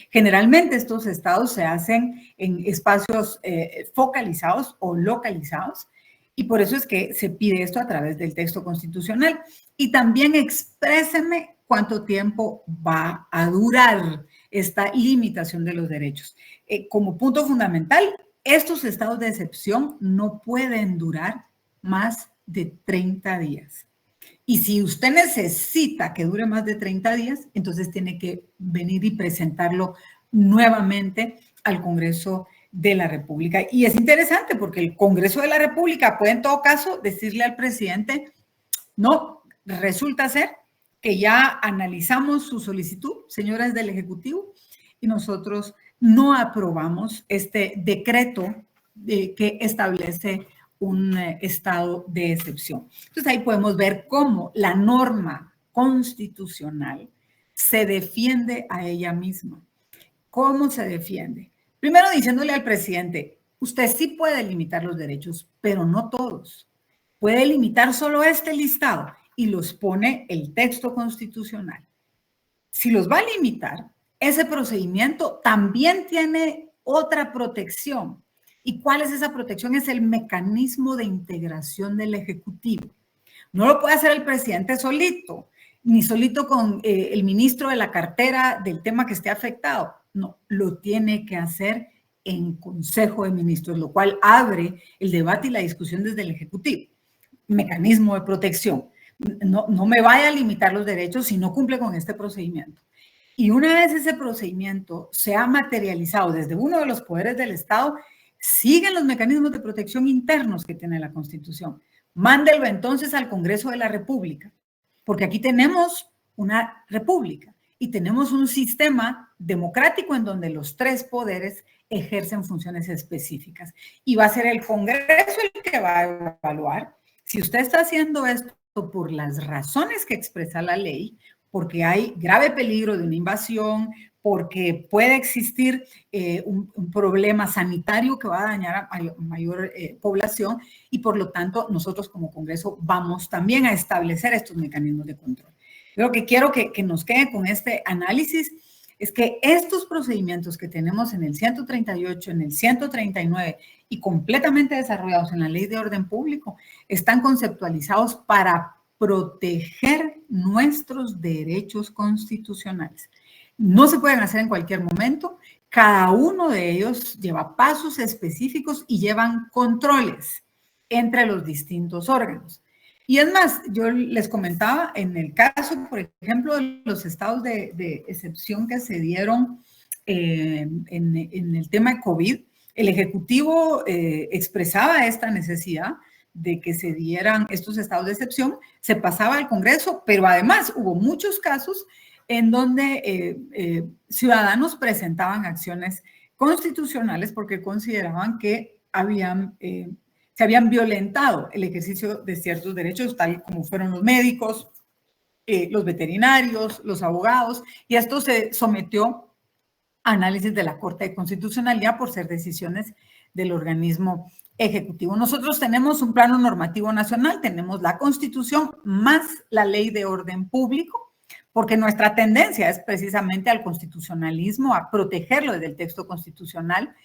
Generalmente estos estados se hacen en espacios focalizados o localizados y por eso es que se pide esto a través del texto constitucional. Y también expréseme cuánto tiempo va a durar esta limitación de los derechos. Como punto fundamental, estos estados de excepción no pueden durar más de 30 días. Y si usted necesita que dure más de 30 días, entonces tiene que venir y presentarlo nuevamente al Congreso de la República. Y es interesante porque el Congreso de la República puede en todo caso decirle al presidente, no, resulta ser que ya analizamos su solicitud, señores del Ejecutivo, y nosotros no aprobamos este decreto que establece un estado de excepción. Entonces ahí podemos ver cómo la norma constitucional se defiende a ella misma. ¿Cómo se defiende? Primero diciéndole al presidente, usted sí puede limitar los derechos, pero no todos. puede limitar solo este listado y los pone el texto constitucional. Si los va a limitar, ese procedimiento también tiene otra protección. ¿Y cuál es esa protección? Es el mecanismo de integración del Ejecutivo. No lo puede hacer el presidente solito, ni solito con el ministro de la cartera del tema que esté afectado. No, lo tiene que hacer en Consejo de Ministros, lo cual abre el debate y la discusión desde el Ejecutivo. Mecanismo de protección. No me vaya a limitar los derechos si no cumple con este procedimiento. Y una vez ese procedimiento se ha materializado desde uno de los poderes del Estado, siguen los mecanismos de protección internos que tiene la Constitución. Mándelo entonces al Congreso de la República, porque aquí tenemos una república y tenemos un sistema democrático en donde los tres poderes ejercen funciones específicas. Y va a ser el Congreso el que va a evaluar si usted está haciendo esto por las razones que expresa la ley, porque hay grave peligro de una invasión, porque puede existir un problema sanitario que va a dañar a mayor población y por lo tanto nosotros como Congreso vamos también a establecer estos mecanismos de control. Lo que quiero que nos quede con este análisis es que estos procedimientos que tenemos en el 138, en el 139 y completamente desarrollados en la Ley de Orden Público están conceptualizados para proteger nuestros derechos constitucionales. No se pueden hacer en cualquier momento. Cada uno de ellos lleva pasos específicos y llevan controles entre los distintos órganos. Y es más, yo les comentaba en el caso, por ejemplo, de los estados de excepción que se dieron en el tema de COVID, el Ejecutivo expresaba esta necesidad de que se dieran estos estados de excepción, se pasaba al Congreso, pero además hubo muchos casos en donde ciudadanos presentaban acciones constitucionales porque consideraban que se habían violentado el ejercicio de ciertos derechos, tal como fueron los médicos, los veterinarios, los abogados, y esto se sometió a análisis de la Corte de Constitucionalidad por ser decisiones del organismo ejecutivo. Nosotros tenemos un plano normativo nacional, tenemos la Constitución más la Ley de Orden Público, porque nuestra tendencia es precisamente al constitucionalismo, a protegerlo desde el texto constitucional.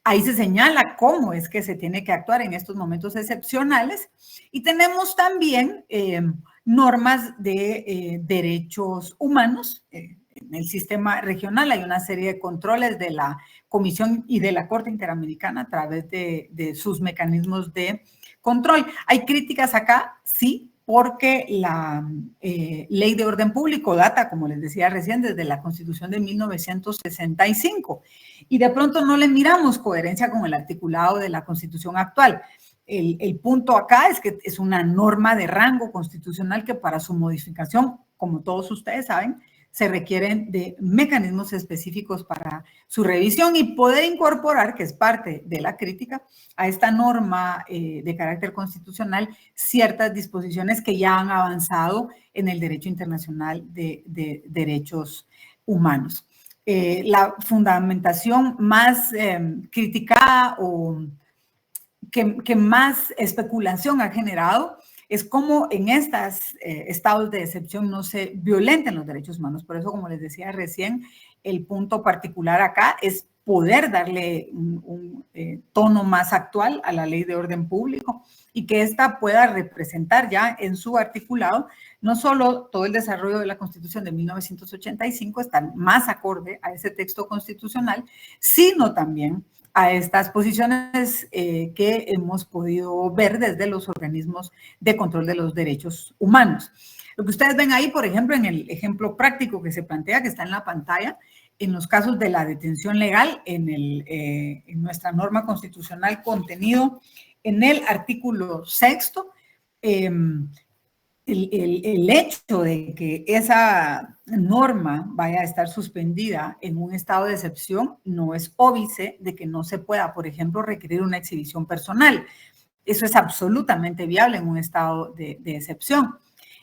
Ahí se señala cómo es que se tiene que actuar en estos momentos excepcionales y tenemos también normas de derechos humanos. En el sistema regional hay una serie de controles de la Comisión y de la Corte Interamericana a través de sus mecanismos de control. ¿Hay críticas acá? Sí, porque la Ley de Orden Público data, como les decía recién, desde la Constitución de 1965 y de pronto no le miramos coherencia con el articulado de la Constitución actual. El punto acá es que es una norma de rango constitucional que para su modificación, como todos ustedes saben, se requieren de mecanismos específicos para su revisión y poder incorporar, que es parte de la crítica, a esta norma de carácter constitucional, ciertas disposiciones que ya han avanzado en el derecho internacional de derechos humanos. La fundamentación más criticada o que más especulación ha generado es cómo en estos estados de excepción no se violenten los derechos humanos. Por eso, como les decía recién, el punto particular acá es poder darle un tono más actual a la Ley de Orden Público y que ésta pueda representar ya en su articulado no solo todo el desarrollo de la Constitución de 1985, está más acorde a ese texto constitucional, sino también a estas posiciones que hemos podido ver desde los organismos de control de los derechos humanos. Lo que ustedes ven ahí, por ejemplo, en el ejemplo práctico que se plantea, que está en la pantalla, en los casos de la detención legal, en nuestra norma constitucional contenido en el artículo 6º, el hecho de que esa norma vaya a estar suspendida en un estado de excepción no es óbice de que no se pueda, por ejemplo, requerir una exhibición personal. Eso es absolutamente viable en un estado de excepción.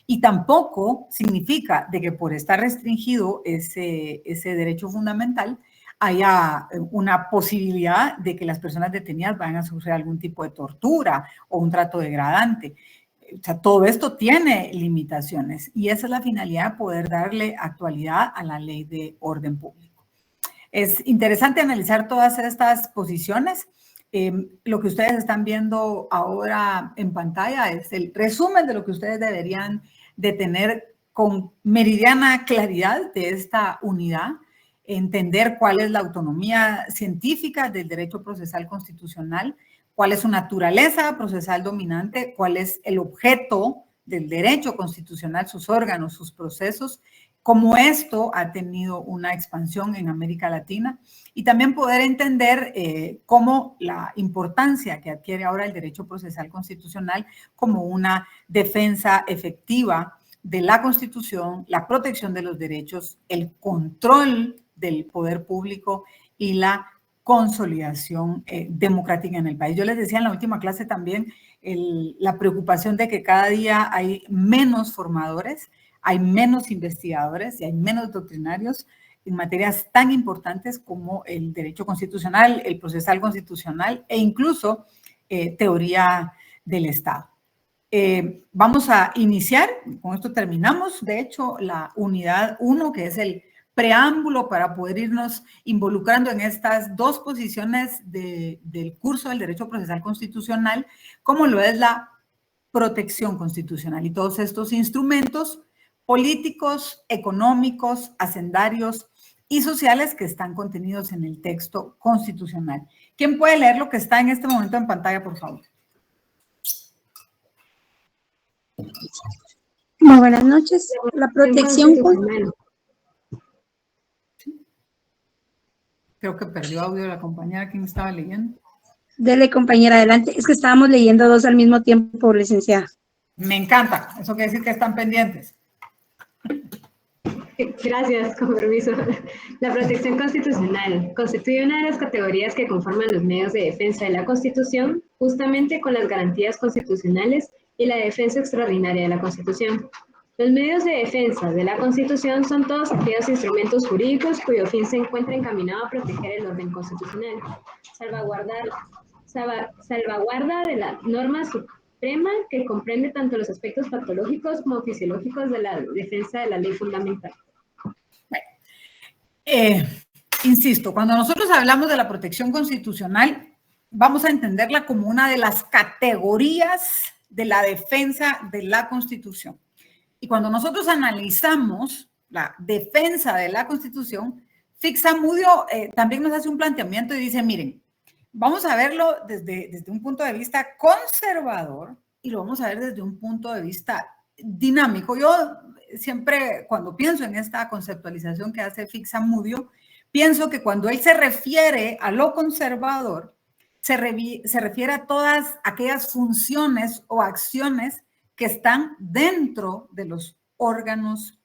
Y tampoco significa de que por estar restringido ese derecho fundamental haya una posibilidad de que las personas detenidas vayan a sufrir algún tipo de tortura o un trato degradante. O sea, todo esto tiene limitaciones y esa es la finalidad de poder darle actualidad a la ley de orden público. Es interesante analizar todas estas posiciones. Lo que ustedes están viendo ahora en pantalla es el resumen de lo que ustedes deberían de tener con meridiana claridad de esta unidad, entender cuál es la autonomía científica del derecho procesal constitucional, cuál es su naturaleza procesal dominante, cuál es el objeto del derecho constitucional, sus órganos, sus procesos, cómo esto ha tenido una expansión en América Latina y también poder entender cómo la importancia que adquiere ahora el derecho procesal constitucional como una defensa efectiva de la Constitución, la protección de los derechos, el control del poder público y la consolidación democrática en el país. Yo les decía en la última clase también la preocupación de que cada día hay menos formadores, hay menos investigadores y hay menos doctrinarios en materias tan importantes como el derecho constitucional, el procesal constitucional e incluso teoría del Estado. Vamos a iniciar, con esto terminamos, de hecho, la unidad 1, que es el preámbulo para poder irnos involucrando en estas dos posiciones del curso del derecho procesal constitucional, como lo es la protección constitucional y todos estos instrumentos políticos, económicos, hacendarios y sociales que están contenidos en el texto constitucional. ¿Quién puede leer lo que está en este momento en pantalla, por favor? Muy buenas noches. La protección constitucional. Creo que perdió audio la compañera. ¿Quién estaba leyendo? Dele, compañera, adelante. Es que estábamos leyendo dos al mismo tiempo, licenciada. Me encanta. Eso quiere decir que están pendientes. Gracias, con permiso. La protección constitucional constituye una de las categorías que conforman los medios de defensa de la Constitución, justamente con las garantías constitucionales y la defensa extraordinaria de la Constitución. Los medios de defensa de la Constitución son todos aquellos instrumentos jurídicos cuyo fin se encuentra encaminado a proteger el orden constitucional, salvaguarda de la norma suprema que comprende tanto los aspectos patológicos como fisiológicos de la defensa de la ley fundamental. Insisto, cuando nosotros hablamos de la protección constitucional, vamos a entenderla como una de las categorías de la defensa de la Constitución. Y cuando nosotros analizamos la defensa de la Constitución, Fixamudio también nos hace un planteamiento y dice, miren, vamos a verlo desde un punto de vista conservador y lo vamos a ver desde un punto de vista dinámico. Yo siempre, cuando pienso en esta conceptualización que hace Fixamudio, pienso que cuando él se refiere a lo conservador, se refiere a todas aquellas funciones o acciones que están dentro de los órganos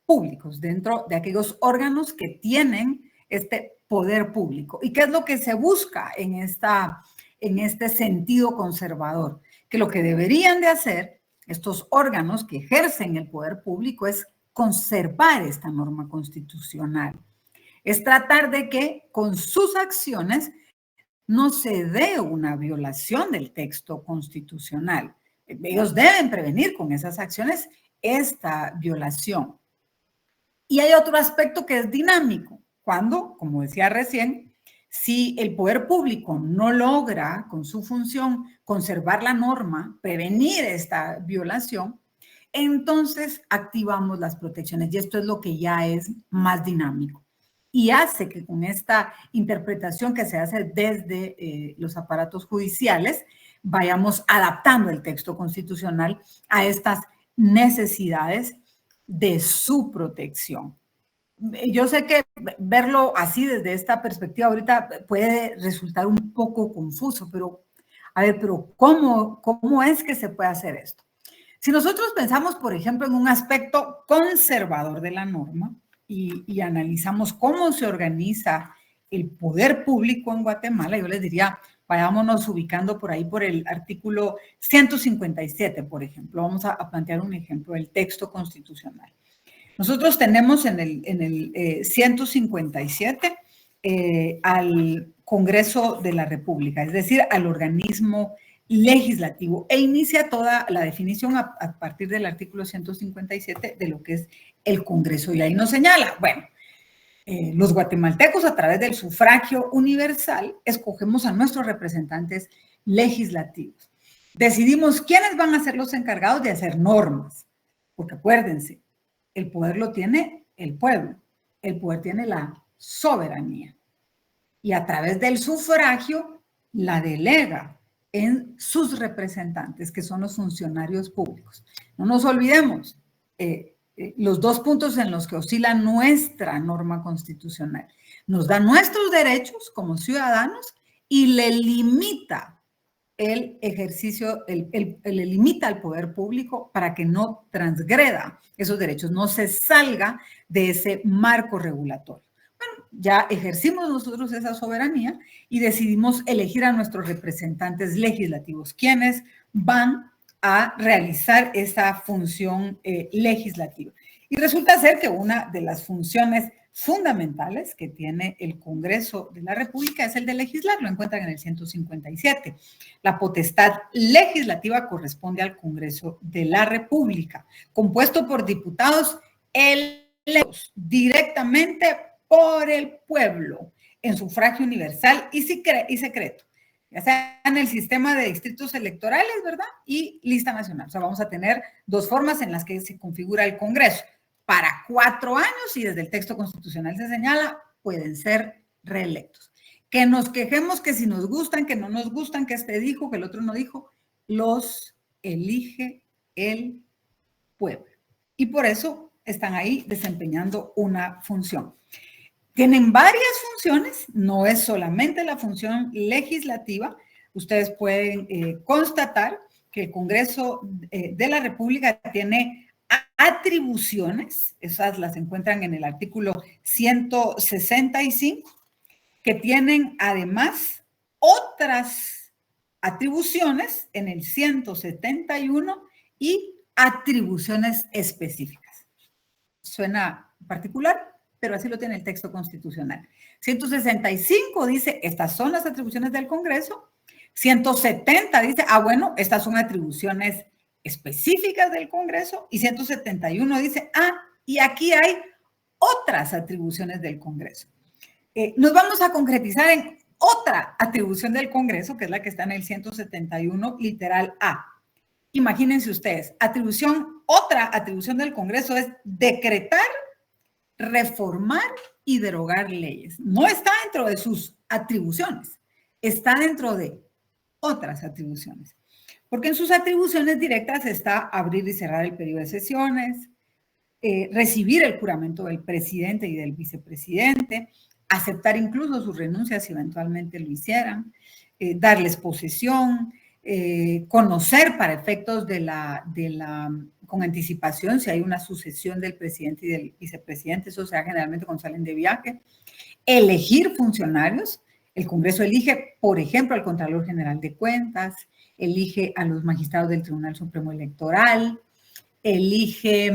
públicos, dentro de aquellos órganos que tienen este poder público. ¿Y qué es lo que se busca en este sentido conservador? Que lo que deberían de hacer estos órganos que ejercen el poder público es conservar esta norma constitucional. Es tratar de que con sus acciones no se dé una violación del texto constitucional. Ellos deben prevenir con esas acciones esta violación. Y hay otro aspecto que es dinámico. Cuando, como decía recién, si el poder público no logra con su función conservar la norma, prevenir esta violación, entonces activamos las protecciones. Y esto es lo que ya es más dinámico. Y hace que con esta interpretación que se hace desde los aparatos judiciales, vayamos adaptando el texto constitucional a estas necesidades de su protección. Yo sé que verlo así desde esta perspectiva ahorita puede resultar un poco confuso, pero a ver, pero ¿cómo es que se puede hacer esto? Si nosotros pensamos, por ejemplo, en un aspecto conservador de la norma y analizamos cómo se organiza el poder público en Guatemala, yo les diría, vayámonos ubicando por ahí por el artículo 157, por ejemplo. Vamos a plantear un ejemplo del texto constitucional. Nosotros tenemos en el 157 al Congreso de la República, es decir, al organismo legislativo, e inicia toda la definición a partir del artículo 157 de lo que es el Congreso. Y ahí nos señala, bueno, los guatemaltecos a través del sufragio universal escogemos a nuestros representantes legislativos. Decidimos quiénes van a ser los encargados de hacer normas, porque acuérdense, el poder lo tiene el pueblo, el poder tiene la soberanía, y a través del sufragio la delega en sus representantes, que son los funcionarios públicos. No nos olvidemos, los dos puntos en los que oscila nuestra norma constitucional. Nos da nuestros derechos como ciudadanos y le limita el ejercicio, le limita al poder público para que no transgreda esos derechos, no se salga de ese marco regulatorio. Bueno, ya ejercimos nosotros esa soberanía y decidimos elegir a nuestros representantes legislativos, quienes van a realizar esa función legislativa. Y resulta ser que una de las funciones fundamentales que tiene el Congreso de la República es el de legislar, lo encuentran en el 157. La potestad legislativa corresponde al Congreso de la República, compuesto por diputados electos directamente por el pueblo, en sufragio universal y secreto, ya sea en el sistema de distritos electorales, ¿verdad? Y lista nacional. O sea, vamos a tener dos formas en las que se configura el Congreso. Para 4 años, y desde el texto constitucional se señala, pueden ser reelectos. Que nos quejemos que si nos gustan, que no nos gustan, que este dijo, que el otro no dijo, los elige el pueblo. Y por eso están ahí desempeñando una función. Tienen varias funciones, no es solamente la función legislativa. Ustedes pueden constatar que el Congreso de la República tiene atribuciones, esas las encuentran en el artículo 165, que tienen además otras atribuciones en el 171 y atribuciones específicas. Suena particular, pero así lo tiene el texto constitucional. 165 dice, estas son las atribuciones del Congreso. 170 dice, bueno, estas son atribuciones específicas del Congreso, y 171 dice, y aquí hay otras atribuciones del Congreso. Nos vamos a concretizar en otra atribución del Congreso, que es la que está en el 171, literal A. Imagínense ustedes, otra atribución del Congreso es decretar, reformar y derogar leyes. No está dentro de sus atribuciones, está dentro de otras atribuciones. Porque en sus atribuciones directas está abrir y cerrar el periodo de sesiones, recibir el juramento del presidente y del vicepresidente, aceptar incluso sus renuncias si eventualmente lo hicieran, darles posesión, conocer para efectos con anticipación si hay una sucesión del presidente y del vicepresidente, eso se da generalmente cuando salen de viaje, elegir funcionarios. El Congreso elige, por ejemplo, al Contralor General de Cuentas, elige a los magistrados del Tribunal Supremo Electoral, elige,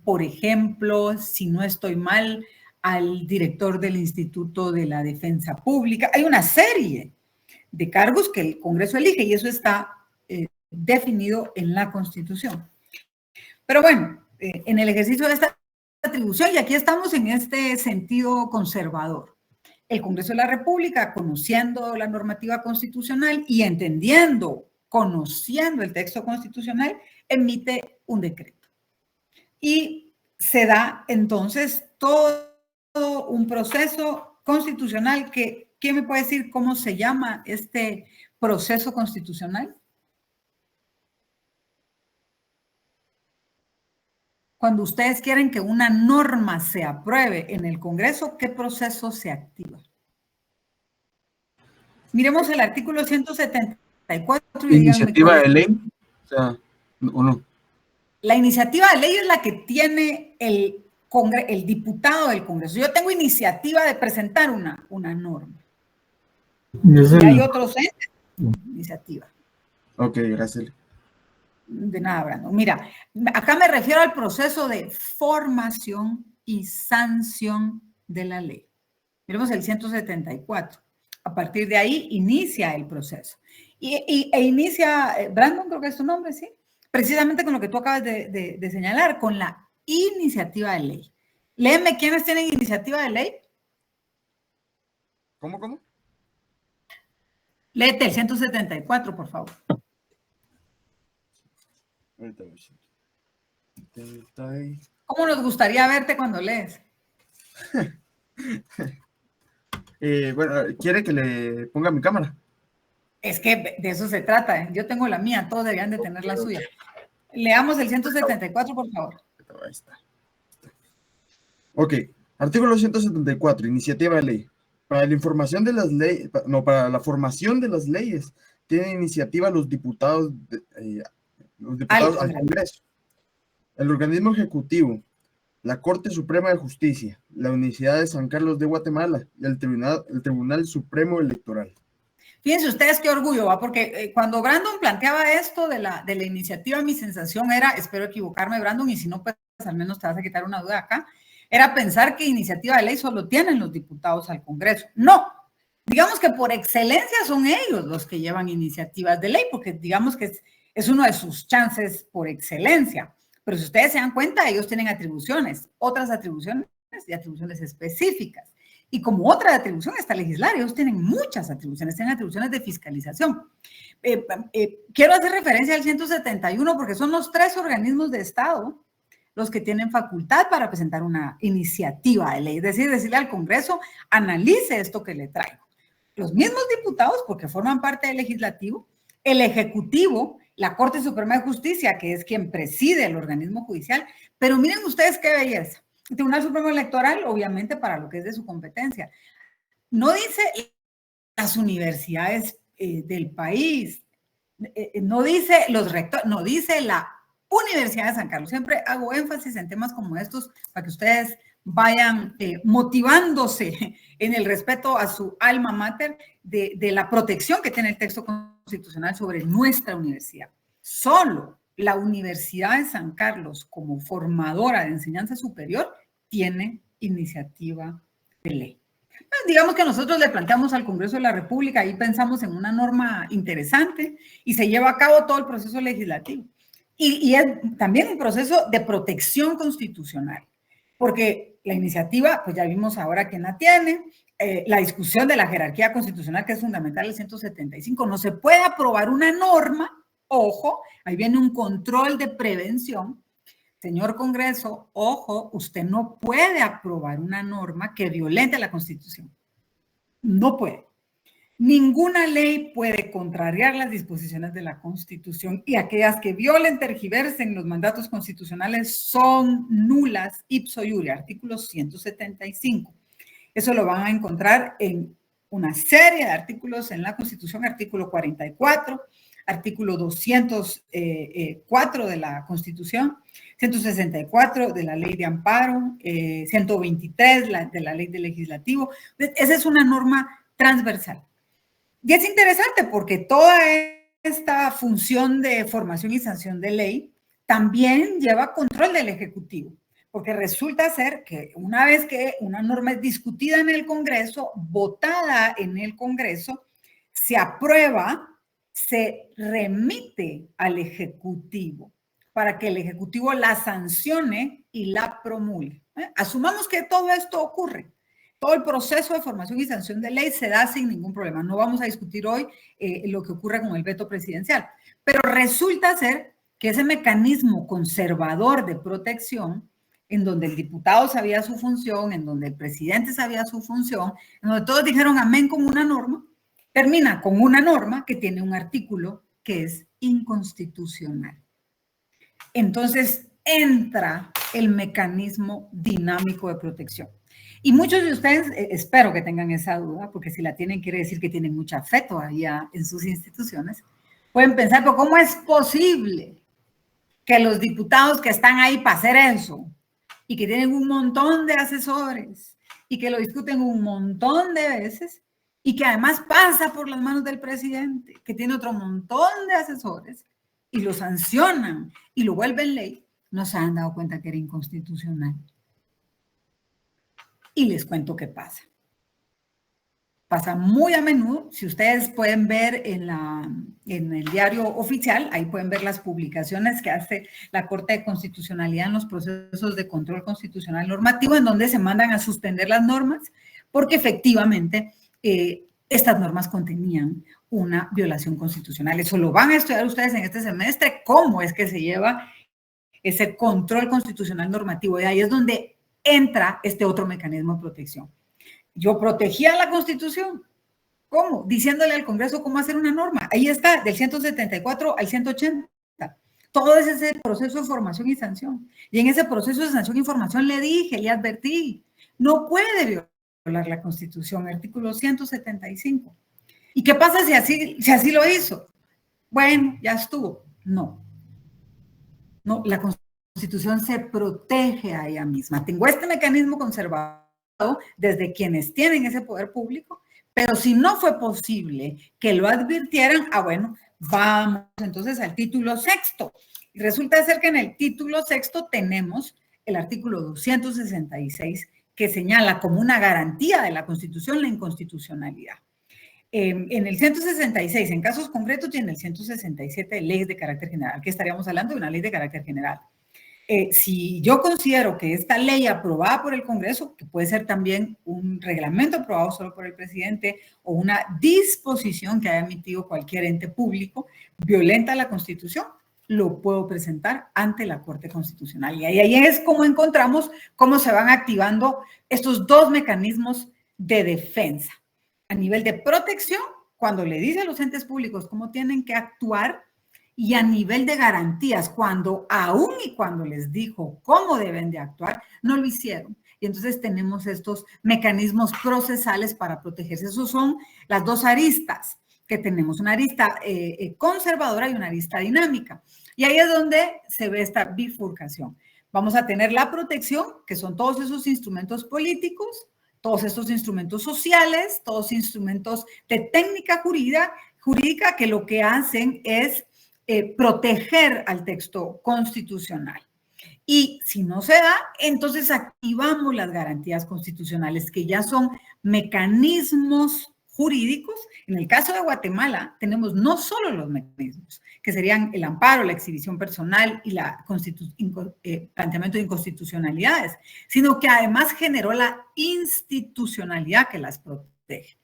por ejemplo, si no estoy mal, al director del Instituto de la Defensa Pública. Hay una serie de cargos que el Congreso elige y eso está definido en la Constitución. Pero bueno, en el ejercicio de esta atribución, y aquí estamos en este sentido conservador, el Congreso de la República, conociendo la normativa constitucional y conociendo el texto constitucional, emite un decreto. Y se da entonces todo un proceso constitucional que, ¿quién me puede decir cómo se llama este proceso constitucional? Cuando ustedes quieren que una norma se apruebe en el Congreso, ¿qué proceso se activa? Miremos el artículo 174 y ¿Iniciativa de ley? O sea, ¿o no? La iniciativa de ley es la que tiene el diputado del Congreso. Yo tengo iniciativa de presentar una norma. Y hay otros entes de iniciativa. Ok, gracias. De nada, Brando. Mira, acá me refiero al proceso de formación y sanción de la ley. Miremos el 174. A partir de ahí inicia el proceso. E inicia, Brandon, creo que es tu nombre, ¿sí? Precisamente con lo que tú acabas de señalar, con la iniciativa de ley. Léeme, ¿quiénes tienen iniciativa de ley? ¿Cómo? Léete el 174, por favor. Ahorita voy. ¿Cómo nos gustaría verte cuando lees? Bueno, ¿quiere que le ponga mi cámara? Es que de eso se trata. ¿Eh? Yo tengo la mía, todos deberían de tener la suya. Leamos el 174, por favor. Ahí está. Ok, artículo 174, iniciativa de ley. Para la información de las leyes, para la formación de las leyes, tienen iniciativa los diputados al Congreso, el organismo ejecutivo, la Corte Suprema de Justicia, la Universidad de San Carlos de Guatemala y el Tribunal Supremo Electoral. Fíjense ustedes qué orgullo, ¿va? Porque cuando Brandon planteaba esto de la iniciativa, mi sensación era, espero equivocarme, Brandon, y si no, pues al menos te vas a quitar una duda acá, era pensar que iniciativa de ley solo tienen los diputados al Congreso. No, digamos que por excelencia son ellos los que llevan iniciativas de ley, porque digamos que es uno de sus chances por excelencia. Pero si ustedes se dan cuenta, ellos tienen atribuciones, otras atribuciones y atribuciones específicas. Y como otra atribución está legislar, ellos tienen muchas atribuciones, tienen atribuciones de fiscalización. Quiero hacer referencia al 171 porque son los 3 organismos de Estado los que tienen facultad para presentar una iniciativa de ley, es decir, decirle al Congreso, analice esto que le traigo. Los mismos diputados, porque forman parte del legislativo, el Ejecutivo, la Corte Suprema de Justicia, que es quien preside el organismo judicial, pero miren ustedes qué belleza. El Tribunal Supremo Electoral, obviamente, para lo que es de su competencia. No dice las universidades del país, no dice los rectores, no dice la Universidad de San Carlos. Siempre hago énfasis en temas como estos para que ustedes vayan motivándose en el respeto a su alma mater de la protección que tiene el texto constitucional sobre nuestra universidad. Solo la Universidad de San Carlos, como formadora de enseñanza superior, tiene iniciativa de ley. Pues digamos que nosotros le planteamos al Congreso de la República, ahí pensamos en una norma interesante y se lleva a cabo todo el proceso legislativo. Y es también un proceso de protección constitucional, porque la iniciativa, pues ya vimos ahora quién la tiene, la discusión de la jerarquía constitucional, que es fundamental, el 175, no se puede aprobar una norma, ojo, ahí viene un control de prevención. Señor Congreso, ojo, usted no puede aprobar una norma que violente la Constitución. No puede. Ninguna ley puede contrariar las disposiciones de la Constitución y aquellas que violen, tergiversen los mandatos constitucionales son nulas ipso iure, artículo 175. Eso lo van a encontrar en una serie de artículos en la Constitución, artículo 44, artículo 204 de la Constitución, 164 de la Ley de Amparo, 123 de la Ley del Legislativo. Esa es una norma transversal. Y es interesante porque toda esta función de formación y sanción de ley también lleva control del Ejecutivo, porque resulta ser que una vez que una norma es discutida en el Congreso, votada en el Congreso, se aprueba, se remite al Ejecutivo para que el Ejecutivo la sancione y la promulgue. Asumamos que todo esto ocurre. Todo el proceso de formación y sanción de ley se da sin ningún problema. No vamos a discutir hoy lo que ocurre con el veto presidencial, pero resulta ser que ese mecanismo conservador de protección, en donde el diputado sabía su función, en donde el presidente sabía su función, en donde todos dijeron amén con una norma, termina con una norma que tiene un artículo que es inconstitucional. Entonces entra el mecanismo dinámico de protección. Y muchos de ustedes, espero que tengan esa duda, porque si la tienen quiere decir que tienen mucha fe todavía en sus instituciones, pueden pensar, pero ¿cómo es posible que los diputados que están ahí para hacer eso y que tienen un montón de asesores y que lo discuten un montón de veces y que además pasa por las manos del presidente, que tiene otro montón de asesores y lo sancionan y lo vuelven ley, no se han dado cuenta que era inconstitucional? Y les cuento qué pasa. pasa muy a menudo. Si ustedes pueden ver en el diario oficial, ahí pueden ver las publicaciones que hace la Corte de Constitucionalidad en los procesos de control constitucional normativo, en donde se mandan a suspender las normas, porque efectivamente estas normas contenían una violación constitucional. Eso lo van a estudiar ustedes en este semestre, cómo es que se lleva ese control constitucional normativo. Y ahí es donde entra este otro mecanismo de protección. Yo protegía la Constitución. ¿Cómo? Diciéndole al Congreso cómo hacer una norma. Ahí está, del 174 al 180. Todo ese es el proceso de formación y sanción. Y en ese proceso de sanción y formación le dije, le advertí, no puede violar la Constitución, artículo 175. ¿Y qué pasa si así lo hizo? Bueno, ya estuvo. No, la Constitución se protege a ella misma. Tengo este mecanismo conservado desde quienes tienen ese poder público, pero si no fue posible que lo advirtieran, bueno, vamos entonces al título sexto. Y resulta ser que en el título sexto tenemos el artículo 266, que señala como una garantía de la Constitución la inconstitucionalidad. En el 166, en casos concretos, y en el 167, leyes de carácter general, que estaríamos hablando de una ley de carácter general. Si yo considero que esta ley aprobada por el Congreso, que puede ser también un reglamento aprobado solo por el presidente o una disposición que haya emitido cualquier ente público, violenta la Constitución, lo puedo presentar ante la Corte Constitucional. Y ahí es como encontramos cómo se van activando estos dos mecanismos de defensa. A nivel de protección, cuando le dice a los entes públicos cómo tienen que actuar, y a nivel de garantías, aún y cuando les dijo cómo deben de actuar, no lo hicieron. Y entonces tenemos estos mecanismos procesales para protegerse. Esos son las dos aristas que tenemos, una arista conservadora y una arista dinámica. Y ahí es donde se ve esta bifurcación. Vamos a tener la protección, que son todos esos instrumentos políticos, todos estos instrumentos sociales, todos instrumentos de técnica jurídica que lo que hacen es proteger al texto constitucional. Y si no se da, entonces activamos las garantías constitucionales, que ya son mecanismos jurídicos. En el caso de Guatemala, tenemos no solo los mecanismos, que serían el amparo, la exhibición personal y la planteamiento de inconstitucionalidades, sino que además generó la institucionalidad que las protege.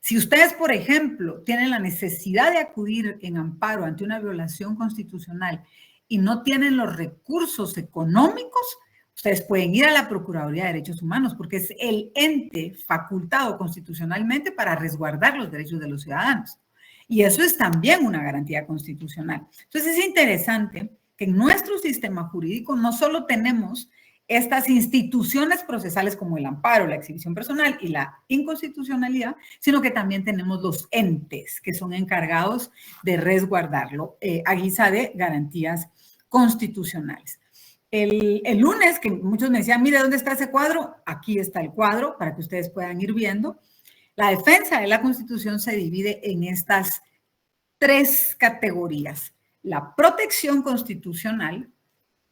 Si ustedes, por ejemplo, tienen la necesidad de acudir en amparo ante una violación constitucional y no tienen los recursos económicos, ustedes pueden ir a la Procuraduría de Derechos Humanos, porque es el ente facultado constitucionalmente para resguardar los derechos de los ciudadanos. Y eso es también una garantía constitucional. Entonces es interesante que en nuestro sistema jurídico no solo tenemos estas instituciones procesales como el amparo, la exhibición personal y la inconstitucionalidad, sino que también tenemos los entes que son encargados de resguardarlo a guisa de garantías constitucionales. El lunes, que muchos me decían, mire, ¿dónde está ese cuadro? Aquí está el cuadro para que ustedes puedan ir viendo. La defensa de la Constitución se divide en estas tres categorías: la protección constitucional,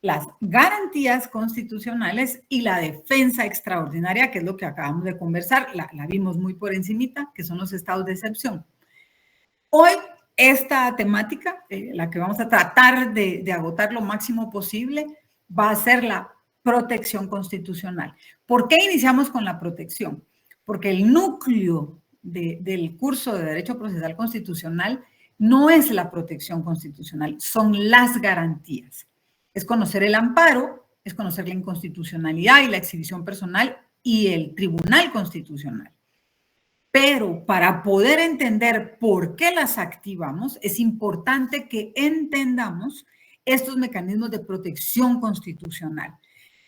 las garantías constitucionales y la defensa extraordinaria, que es lo que acabamos de conversar, la vimos muy por encimita, que son los estados de excepción. Hoy, esta temática, la que vamos a tratar de agotar lo máximo posible, va a ser la protección constitucional. ¿Por qué iniciamos con la protección? Porque el núcleo del curso de Derecho Procesal Constitucional no es la protección constitucional, son las garantías. Es conocer el amparo, es conocer la inconstitucionalidad y la exhibición personal y el Tribunal Constitucional. Pero para poder entender por qué las activamos, es importante que entendamos estos mecanismos de protección constitucional,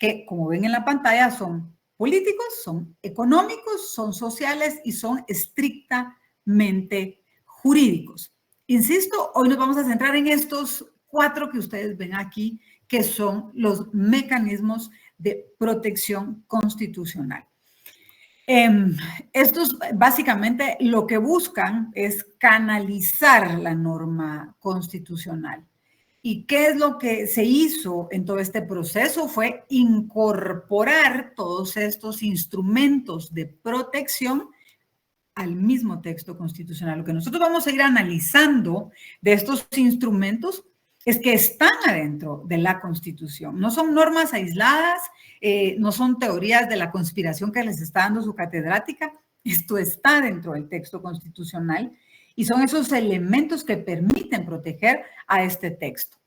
que como ven en la pantalla son políticos, son económicos, son sociales y son estrictamente jurídicos. Insisto, hoy nos vamos a centrar en estos 4 que ustedes ven aquí, que son los mecanismos de protección constitucional. Estos básicamente lo que buscan es canalizar la norma constitucional. ¿Y qué es lo que se hizo en todo este proceso? Fue incorporar todos estos instrumentos de protección al mismo texto constitucional. Lo que nosotros vamos a ir analizando de estos instrumentos es que están adentro de la Constitución. No son normas aisladas, no son teorías de la conspiración que les está dando su catedrática. Esto está dentro del texto constitucional y son esos elementos que permiten proteger a este texto.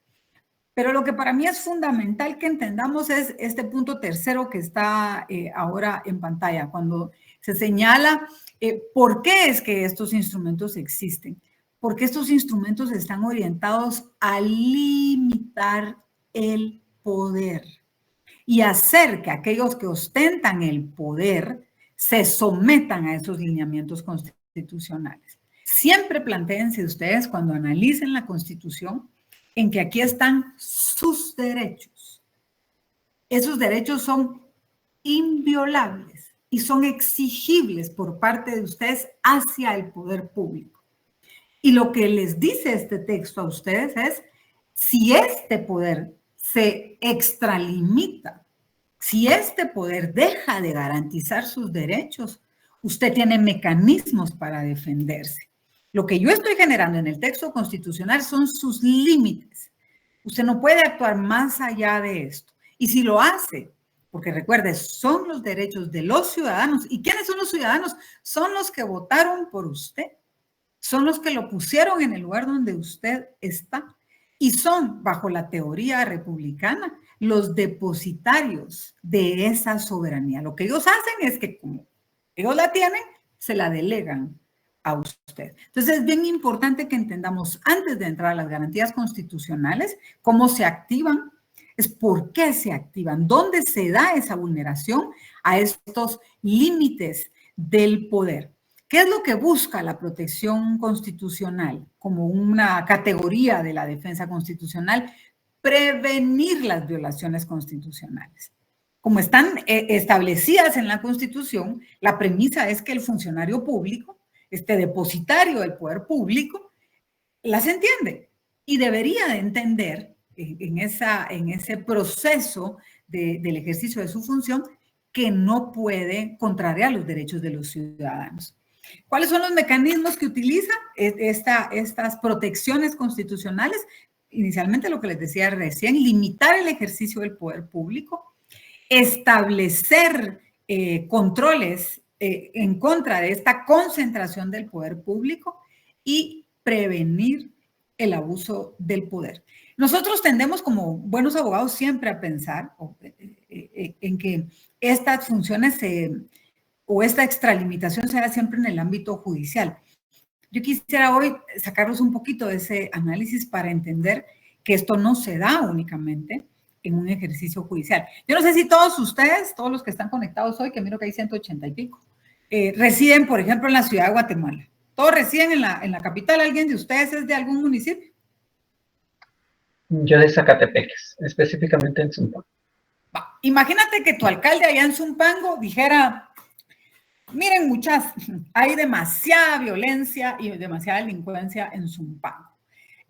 Pero lo que para mí es fundamental que entendamos es este punto tercero que está ahora en pantalla, cuando se señala por qué es que estos instrumentos existen. Porque estos instrumentos están orientados a limitar el poder y hacer que aquellos que ostentan el poder se sometan a esos lineamientos constitucionales. Siempre plantéense ustedes cuando analicen la Constitución en que aquí están sus derechos. Esos derechos son inviolables y son exigibles por parte de ustedes hacia el poder público. Y lo que les dice este texto a ustedes es, si este poder se extralimita, si este poder deja de garantizar sus derechos, usted tiene mecanismos para defenderse. Lo que yo estoy generando en el texto constitucional son sus límites. Usted no puede actuar más allá de esto. Y si lo hace, porque recuerde, son los derechos de los ciudadanos. ¿Y quiénes son los ciudadanos? Son los que votaron por usted. Son los que lo pusieron en el lugar donde usted está. Y son, bajo la teoría republicana, los depositarios de esa soberanía. Lo que ellos hacen es que como ellos la tienen, se la delegan a usted. Entonces es bien importante que entendamos antes de entrar a las garantías constitucionales cómo se activan, es por qué se activan, dónde se da esa vulneración a estos límites del poder. ¿Qué es lo que busca la protección constitucional como una categoría de la defensa constitucional? Prevenir las violaciones constitucionales. Como están establecidas en la Constitución, la premisa es que el funcionario público, este depositario del poder público, las entiende y debería de entender en ese proceso del ejercicio de su función que no puede contrariar los derechos de los ciudadanos. ¿Cuáles son los mecanismos que utiliza estas protecciones constitucionales? Inicialmente lo que les decía recién, limitar el ejercicio del poder público, establecer controles en contra de esta concentración del poder público y prevenir el abuso del poder. Nosotros tendemos como buenos abogados siempre a pensar en que estas funciones o esta extralimitación se da siempre en el ámbito judicial. Yo quisiera hoy sacarlos un poquito de ese análisis para entender que esto no se da únicamente en un ejercicio judicial. Yo no sé si todos ustedes, todos los que están conectados hoy, que miro que hay 180 y pico, residen, por ejemplo, en la ciudad de Guatemala. ¿Todos residen en la capital? ¿Alguien de ustedes es de algún municipio? Yo de Zacatepeques, específicamente en Zumpango. Imagínate que tu alcalde allá en Zumpango dijera, miren muchachos, hay demasiada violencia y demasiada delincuencia en Zumpango.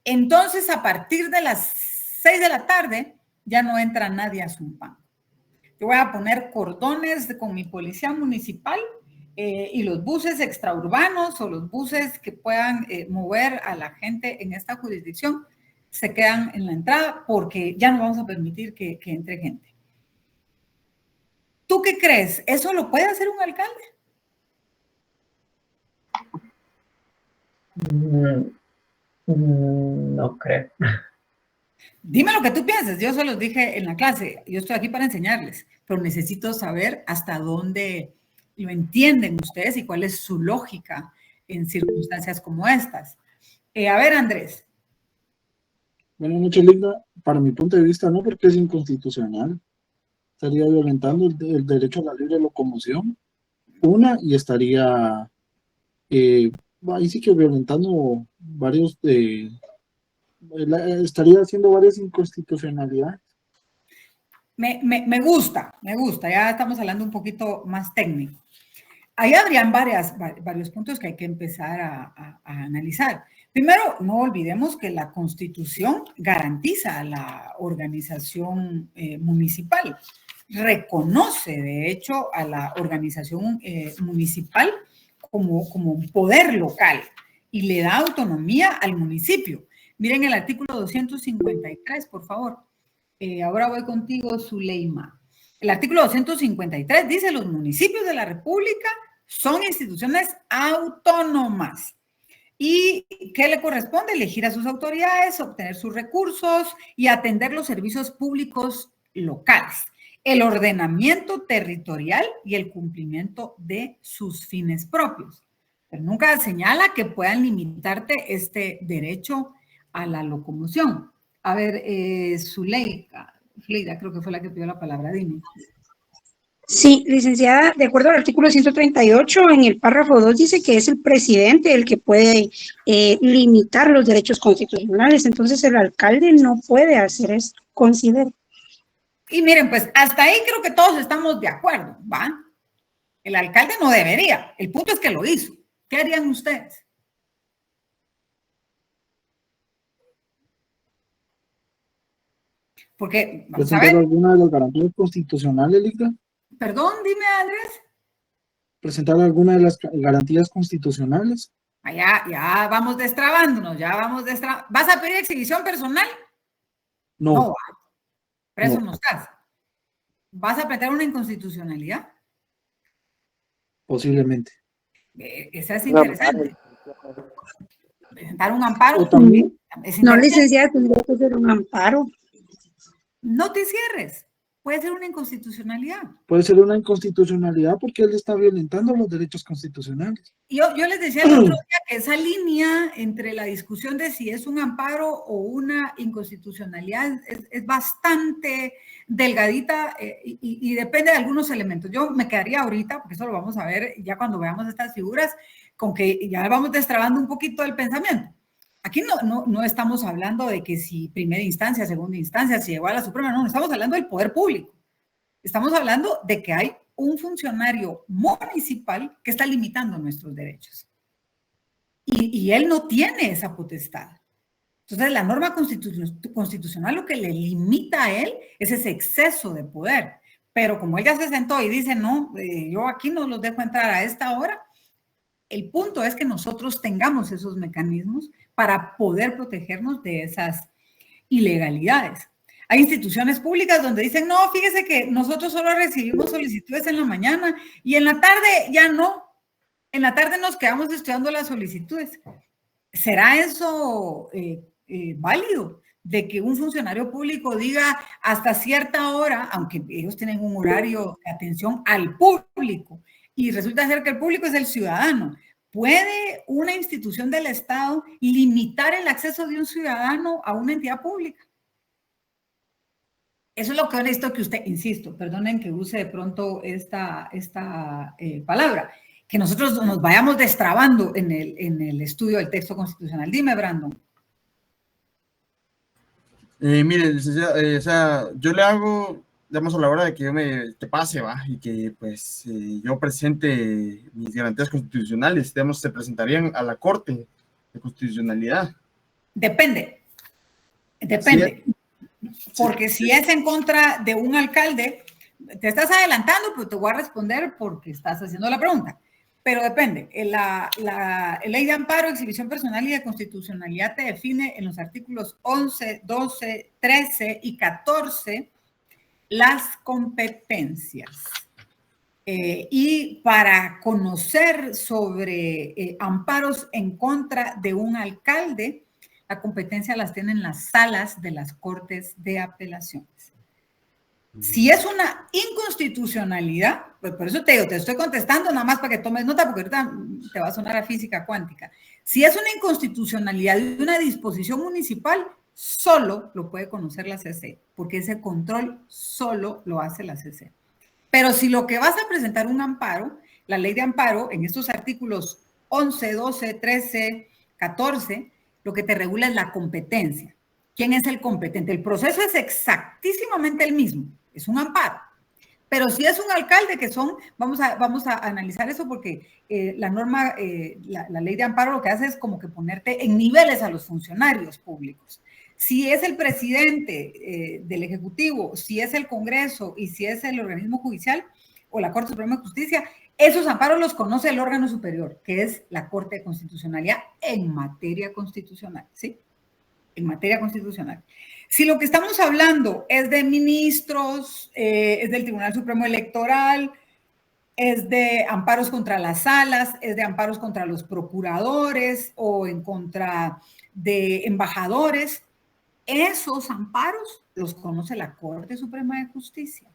Entonces, a partir de las 6 de la tarde, ya no entra nadie a Zumpango. Yo voy a poner cordones con mi policía municipal y los buses extraurbanos o los buses que puedan mover a la gente en esta jurisdicción se quedan en la entrada porque ya no vamos a permitir que entre gente. ¿Tú qué crees? ¿Eso lo puede hacer un alcalde? No creo. Dime lo que tú piensas. Yo se los dije en la clase. Yo estoy aquí para enseñarles, pero necesito saber hasta dónde lo entienden ustedes y cuál es su lógica en circunstancias como estas. A ver, Andrés. Buenas noches, Linda. Para mi punto de vista, no, porque es inconstitucional. Estaría violentando el derecho a la libre locomoción, y estaría ahí sí que violentando estaría haciendo varias inconstitucionalidades. Me gusta, ya estamos hablando un poquito más técnico. Ahí habrían varios puntos que hay que empezar a analizar. Primero, no olvidemos que la Constitución garantiza la organización municipal, reconoce de hecho a la organización municipal un poder local y le da autonomía al municipio. Miren el artículo 253, por favor. Ahora voy contigo, Zuleima. El artículo 253 dice: los municipios de la República son instituciones autónomas. ¿Y qué le corresponde? Elegir a sus autoridades, obtener sus recursos y atender los servicios públicos locales, el ordenamiento territorial y el cumplimiento de sus fines propios. Pero nunca señala que puedan limitarte este derecho a la locomoción. A ver, Zuleika, creo que fue la que pidió la palabra, dime. Sí, licenciada, de acuerdo al artículo 138, en el párrafo 2 dice que es el presidente el que puede limitar los derechos constitucionales, entonces el alcalde no puede hacer esto, considero. Y miren, pues hasta ahí creo que todos estamos de acuerdo, ¿va? El alcalde no debería, el punto es que lo hizo. ¿Qué harían ustedes? Porque, vamos a ver. ¿Presentar alguna de las garantías constitucionales, Liga? Perdón, dime, Andrés. ¿Presentar alguna de las garantías constitucionales? Ya vamos destrabándonos, ¿Vas a pedir exhibición personal? No. Preso no estás. ¿Vas a plantear una inconstitucionalidad? Posiblemente. Esa es interesante. Presentar un amparo. No, licenciada, tendría que ser un amparo. No te cierres. Puede ser una inconstitucionalidad. Puede ser una inconstitucionalidad porque él está violentando los derechos constitucionales. Yo les decía el otro día que esa línea entre la discusión de si es un amparo o una inconstitucionalidad es bastante delgadita y depende de algunos elementos. Yo me quedaría ahorita, porque eso lo vamos a ver ya cuando veamos estas figuras, con que ya vamos destrabando un poquito el pensamiento. Aquí no estamos hablando de que si primera instancia, segunda instancia, si llegó a la Suprema, no estamos hablando del poder público. Estamos hablando de que hay un funcionario municipal que está limitando nuestros derechos. Y él no tiene esa potestad. Entonces, la norma constitucional lo que le limita a él es ese exceso de poder. Pero como ella se sentó y dice, no, yo aquí no los dejo entrar a esta hora, el punto es que nosotros tengamos esos mecanismos para poder protegernos de esas ilegalidades. Hay instituciones públicas donde dicen, no, fíjese que nosotros solo recibimos solicitudes en la mañana y en la tarde ya no. En la tarde nos quedamos estudiando las solicitudes. ¿Será eso válido? De que un funcionario público diga hasta cierta hora, aunque ellos tienen un horario de atención al público, y resulta ser que el público es el ciudadano. ¿Puede una institución del Estado limitar el acceso de un ciudadano a una entidad pública? Eso es lo que necesito que usted, insisto, perdonen que use de pronto esta palabra, que nosotros nos vayamos destrabando en el estudio del texto constitucional. Dime, Brandon. Mire, licenciada, o sea, yo le hago, digamos, a la hora de que yo te pase, ¿va? Y que, pues, yo presente mis garantías constitucionales, digamos, se presentarían a la Corte de Constitucionalidad. Depende. Porque si es en contra de un alcalde, te estás adelantando, pero te voy a responder porque estás haciendo la pregunta. Pero depende. La ley de amparo, exhibición personal y de constitucionalidad te define en los artículos 11, 12, 13 y 14 las competencias. Y para conocer sobre amparos en contra de un alcalde, la competencia las tienen las salas de las Cortes de Apelaciones. Si es una inconstitucionalidad, pues por eso te digo, te estoy contestando nada más para que tomes nota, porque ahorita te va a sonar a física cuántica. Si es una inconstitucionalidad de una disposición municipal, solo lo puede conocer la CC, porque ese control solo lo hace la CC. Pero si lo que vas a presentar un amparo, la ley de amparo, en estos artículos 11, 12, 13, 14, lo que te regula es la competencia. ¿Quién es el competente? El proceso es exactísimamente el mismo, es un amparo. Pero si es un alcalde que son, vamos a analizar eso porque la norma, la ley de amparo lo que hace es como que ponerte en niveles a los funcionarios públicos. Si es el presidente del Ejecutivo, si es el Congreso y si es el organismo judicial, o la Corte Suprema de Justicia, esos amparos los conoce el órgano superior, que es la Corte de Constitucionalidad en materia constitucional, ¿sí? En materia constitucional. Si lo que estamos hablando es de ministros, es del Tribunal Supremo Electoral, es de amparos contra las salas, es de amparos contra los procuradores o en contra de embajadores, esos amparos los conoce la Corte Suprema de Justicia.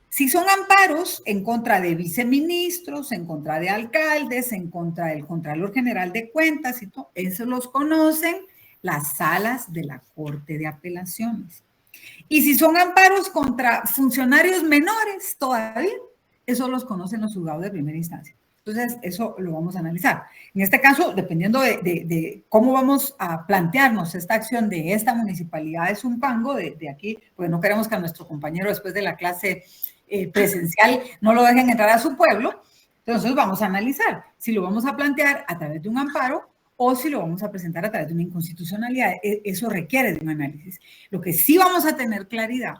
Si son amparos en contra de viceministros, en contra de alcaldes, en contra del Contralor General de Cuentas y todo, eso los conocen las salas de la Corte de Apelaciones. Y si son amparos contra funcionarios menores todavía, eso los conocen los juzgados de primera instancia. Entonces, eso lo vamos a analizar. En este caso, dependiendo de cómo vamos a plantearnos esta acción de esta municipalidad de Zumpango, de aquí, porque no queremos que a nuestro compañero después de la clase presencial no lo dejen entrar a su pueblo, entonces vamos a analizar si lo vamos a plantear a través de un amparo o si lo vamos a presentar a través de una inconstitucionalidad. Eso requiere de un análisis. Lo que sí vamos a tener claridad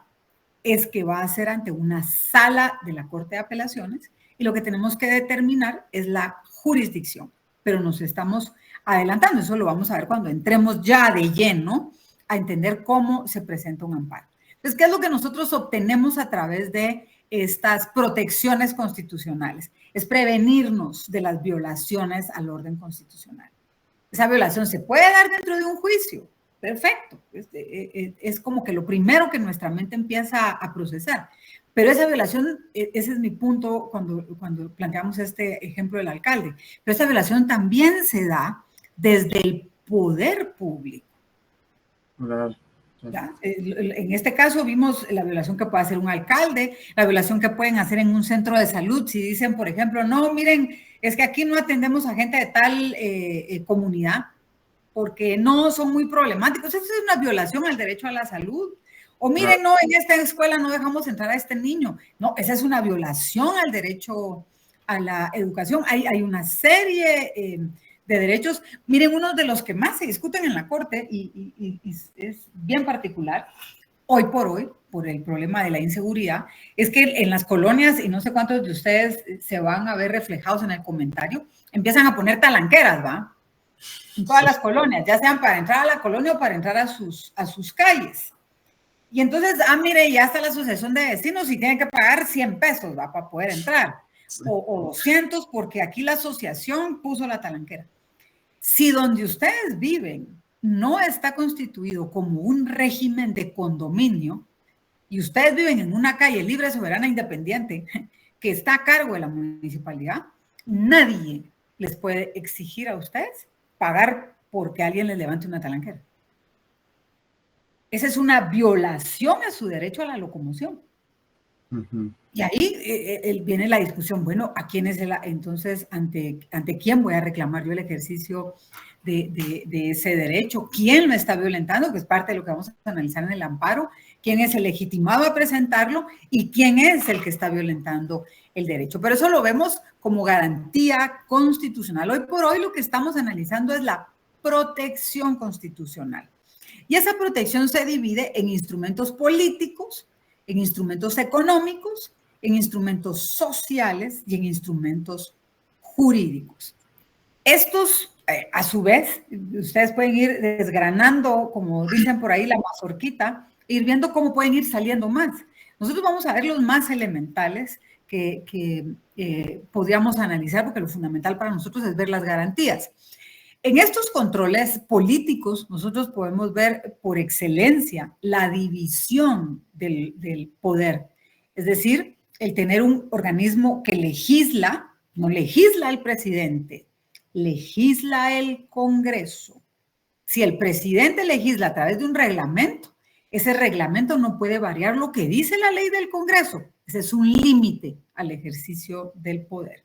es que va a ser ante una sala de la Corte de Apelaciones y lo que tenemos que determinar es la jurisdicción, pero nos estamos adelantando, eso lo vamos a ver cuando entremos ya de lleno a entender cómo se presenta un amparo. Entonces, ¿qué es lo que nosotros obtenemos a través de estas protecciones constitucionales? Es prevenirnos de las violaciones al orden constitucional. Esa violación se puede dar dentro de un juicio, perfecto, es como que lo primero que nuestra mente empieza a procesar. Pero esa violación, ese es mi punto cuando planteamos este ejemplo del alcalde, pero esa violación también se da desde el poder público. Claro. ¿Ya? En este caso vimos la violación que puede hacer un alcalde, la violación que pueden hacer en un centro de salud, si dicen, por ejemplo, no, miren, es que aquí no atendemos a gente de tal comunidad, porque no son muy problemáticos. Eso es una violación al derecho a la salud. O miren, no, en esta escuela no dejamos entrar a este niño. No, esa es una violación al derecho a la educación. Hay una serie de derechos. Miren, uno de los que más se discuten en la Corte y es bien particular, hoy, por el problema de la inseguridad, es que en las colonias, y no sé cuántos de ustedes se van a ver reflejados en el comentario, empiezan a poner talanqueras, ¿va? En todas las colonias, ya sean para entrar a la colonia o para entrar a sus calles. Y entonces, mire, ya está la asociación de vecinos y tienen que pagar 100 pesos, ¿va? Para poder entrar. O 200 porque aquí la asociación puso la talanquera. Si donde ustedes viven no está constituido como un régimen de condominio y ustedes viven en una calle libre, soberana, independiente que está a cargo de la municipalidad, nadie les puede exigir a ustedes pagar porque alguien les levante una talanquera. Esa es una violación a su derecho a la locomoción. Y ahí viene la discusión, bueno, ¿a quién es entonces ante quién voy a reclamar yo el ejercicio de ese derecho? ¿Quién lo está violentando? Que es parte de lo que vamos a analizar en el amparo. ¿Quién es el legitimado a presentarlo? ¿Y quién es el que está violentando el derecho? Pero eso lo vemos como garantía constitucional. Hoy por hoy lo que estamos analizando es la protección constitucional. Y esa protección se divide en instrumentos políticos, en instrumentos económicos, en instrumentos sociales y en instrumentos jurídicos. Estos, a su vez, ustedes pueden ir desgranando, como dicen por ahí, la mazorquita, e ir viendo cómo pueden ir saliendo más. Nosotros vamos a ver los más elementales que podríamos analizar, porque lo fundamental para nosotros es ver las garantías. En estos controles políticos, nosotros podemos ver por excelencia la división del poder. Es decir, el tener un organismo que legisla, no legisla el presidente, legisla el Congreso. Si el presidente legisla a través de un reglamento, ese reglamento no puede variar lo que dice la ley del Congreso. Ese es un límite al ejercicio del poder.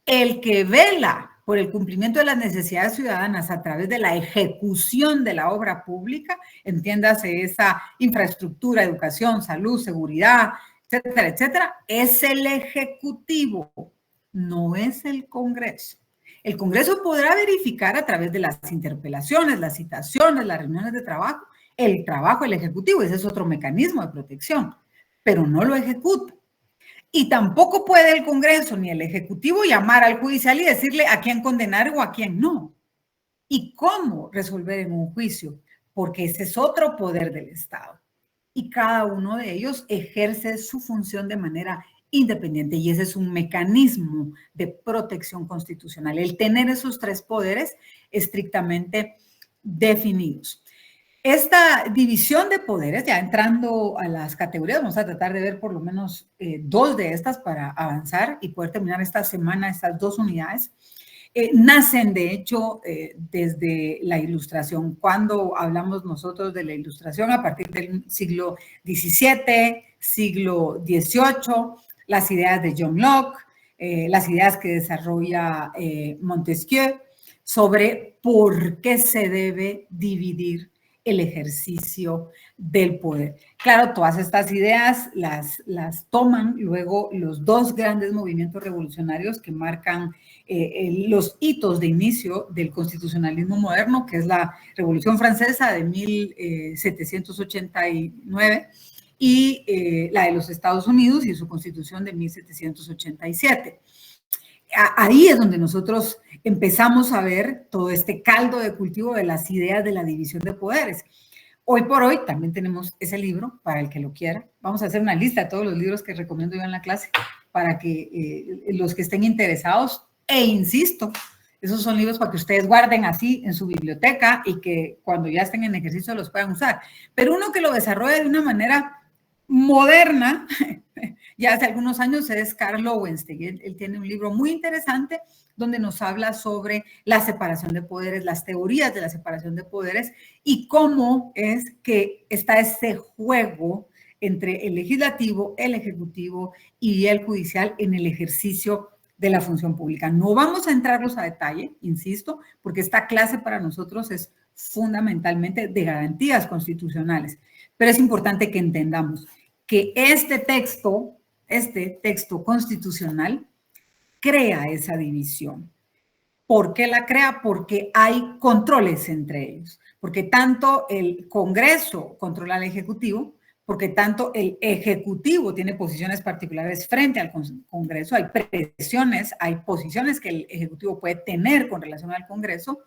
El que vela por el cumplimiento de las necesidades ciudadanas a través de la ejecución de la obra pública, entiéndase esa infraestructura, educación, salud, seguridad, etcétera, etcétera, es el Ejecutivo, no es el Congreso. El Congreso podrá verificar a través de las interpelaciones, las citaciones, las reuniones de trabajo, el trabajo del Ejecutivo, ese es otro mecanismo de protección, pero no lo ejecuta. Y tampoco puede el Congreso ni el Ejecutivo llamar al judicial y decirle a quién condenar o a quién no. ¿Y cómo resolver en un juicio? Porque ese es otro poder del Estado. Y cada uno de ellos ejerce su función de manera independiente. Y ese es un mecanismo de protección constitucional. El tener esos tres poderes estrictamente definidos. Esta división de poderes, ya entrando a las categorías, vamos a tratar de ver por lo menos dos de estas para avanzar y poder terminar esta semana estas dos unidades. Nacen, de hecho, desde la Ilustración. Cuando hablamos nosotros de la Ilustración, a partir del siglo XVII, siglo XVIII, las ideas de John Locke, las ideas que desarrolla Montesquieu sobre por qué se debe dividir el ejercicio del poder. Claro, todas estas ideas las toman luego los dos grandes movimientos revolucionarios que marcan los hitos de inicio del constitucionalismo moderno, que es la Revolución Francesa de 1789 y la de los Estados Unidos y su constitución de 1787. Ahí es donde nosotros empezamos a ver todo este caldo de cultivo de las ideas de la división de poderes. Hoy por hoy también tenemos ese libro para el que lo quiera. Vamos a hacer una lista de todos los libros que recomiendo yo en la clase para que los que estén interesados, e insisto, esos son libros para que ustedes guarden así en su biblioteca y que cuando ya estén en ejercicio los puedan usar. Pero uno que lo desarrolle de una manera moderna, ya hace algunos años, es Carl Lowenstein. Él tiene un libro muy interesante donde nos habla sobre la separación de poderes, las teorías de la separación de poderes y cómo es que está ese juego entre el legislativo, el ejecutivo y el judicial en el ejercicio de la función pública. No vamos a entrarlos a detalle, insisto, porque esta clase para nosotros es fundamentalmente de garantías constitucionales, pero es importante que entendamos que este texto constitucional crea esa división. ¿Por qué la crea? Porque hay controles entre ellos, porque tanto el Congreso controla al Ejecutivo, porque tanto el Ejecutivo tiene posiciones particulares frente al Congreso, hay presiones, hay posiciones que el Ejecutivo puede tener con relación al Congreso,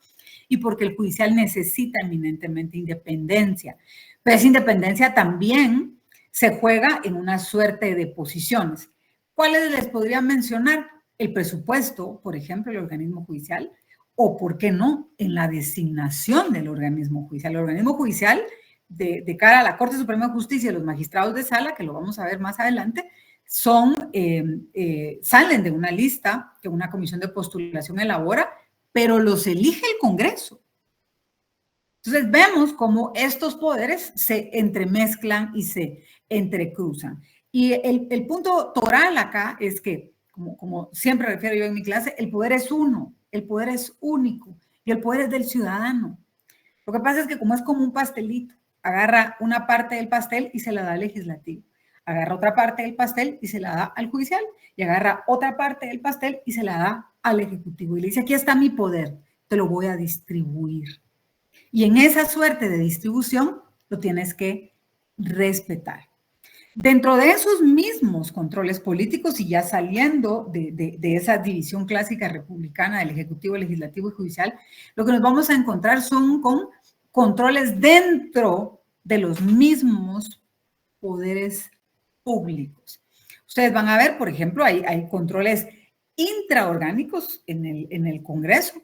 y porque el judicial necesita eminentemente independencia. Pero esa independencia también se juega en una suerte de posiciones. ¿Cuáles les podría mencionar? El presupuesto, por ejemplo, el organismo judicial, o, ¿por qué no?, en la designación del organismo judicial. El organismo judicial, de cara a la Corte Suprema de Justicia y los magistrados de sala, que lo vamos a ver más adelante, salen de una lista que una comisión de postulación elabora, pero los elige el Congreso. Entonces vemos cómo estos poderes se entremezclan y se entrecruzan. Y el punto toral acá es que, como siempre refiero yo en mi clase, el poder es uno, el poder es único y el poder es del ciudadano. Lo que pasa es que como es como un pastelito, agarra una parte del pastel y se la da al legislativo, agarra otra parte del pastel y se la da al judicial, y agarra otra parte del pastel y se la da al ejecutivo. Y le dice, aquí está mi poder, te lo voy a distribuir. Y en esa suerte de distribución lo tienes que respetar. Dentro de esos mismos controles políticos y ya saliendo de esa división clásica republicana del Ejecutivo, Legislativo y Judicial, lo que nos vamos a encontrar son con controles dentro de los mismos poderes públicos. Ustedes van a ver, por ejemplo, hay controles intraorgánicos en el Congreso.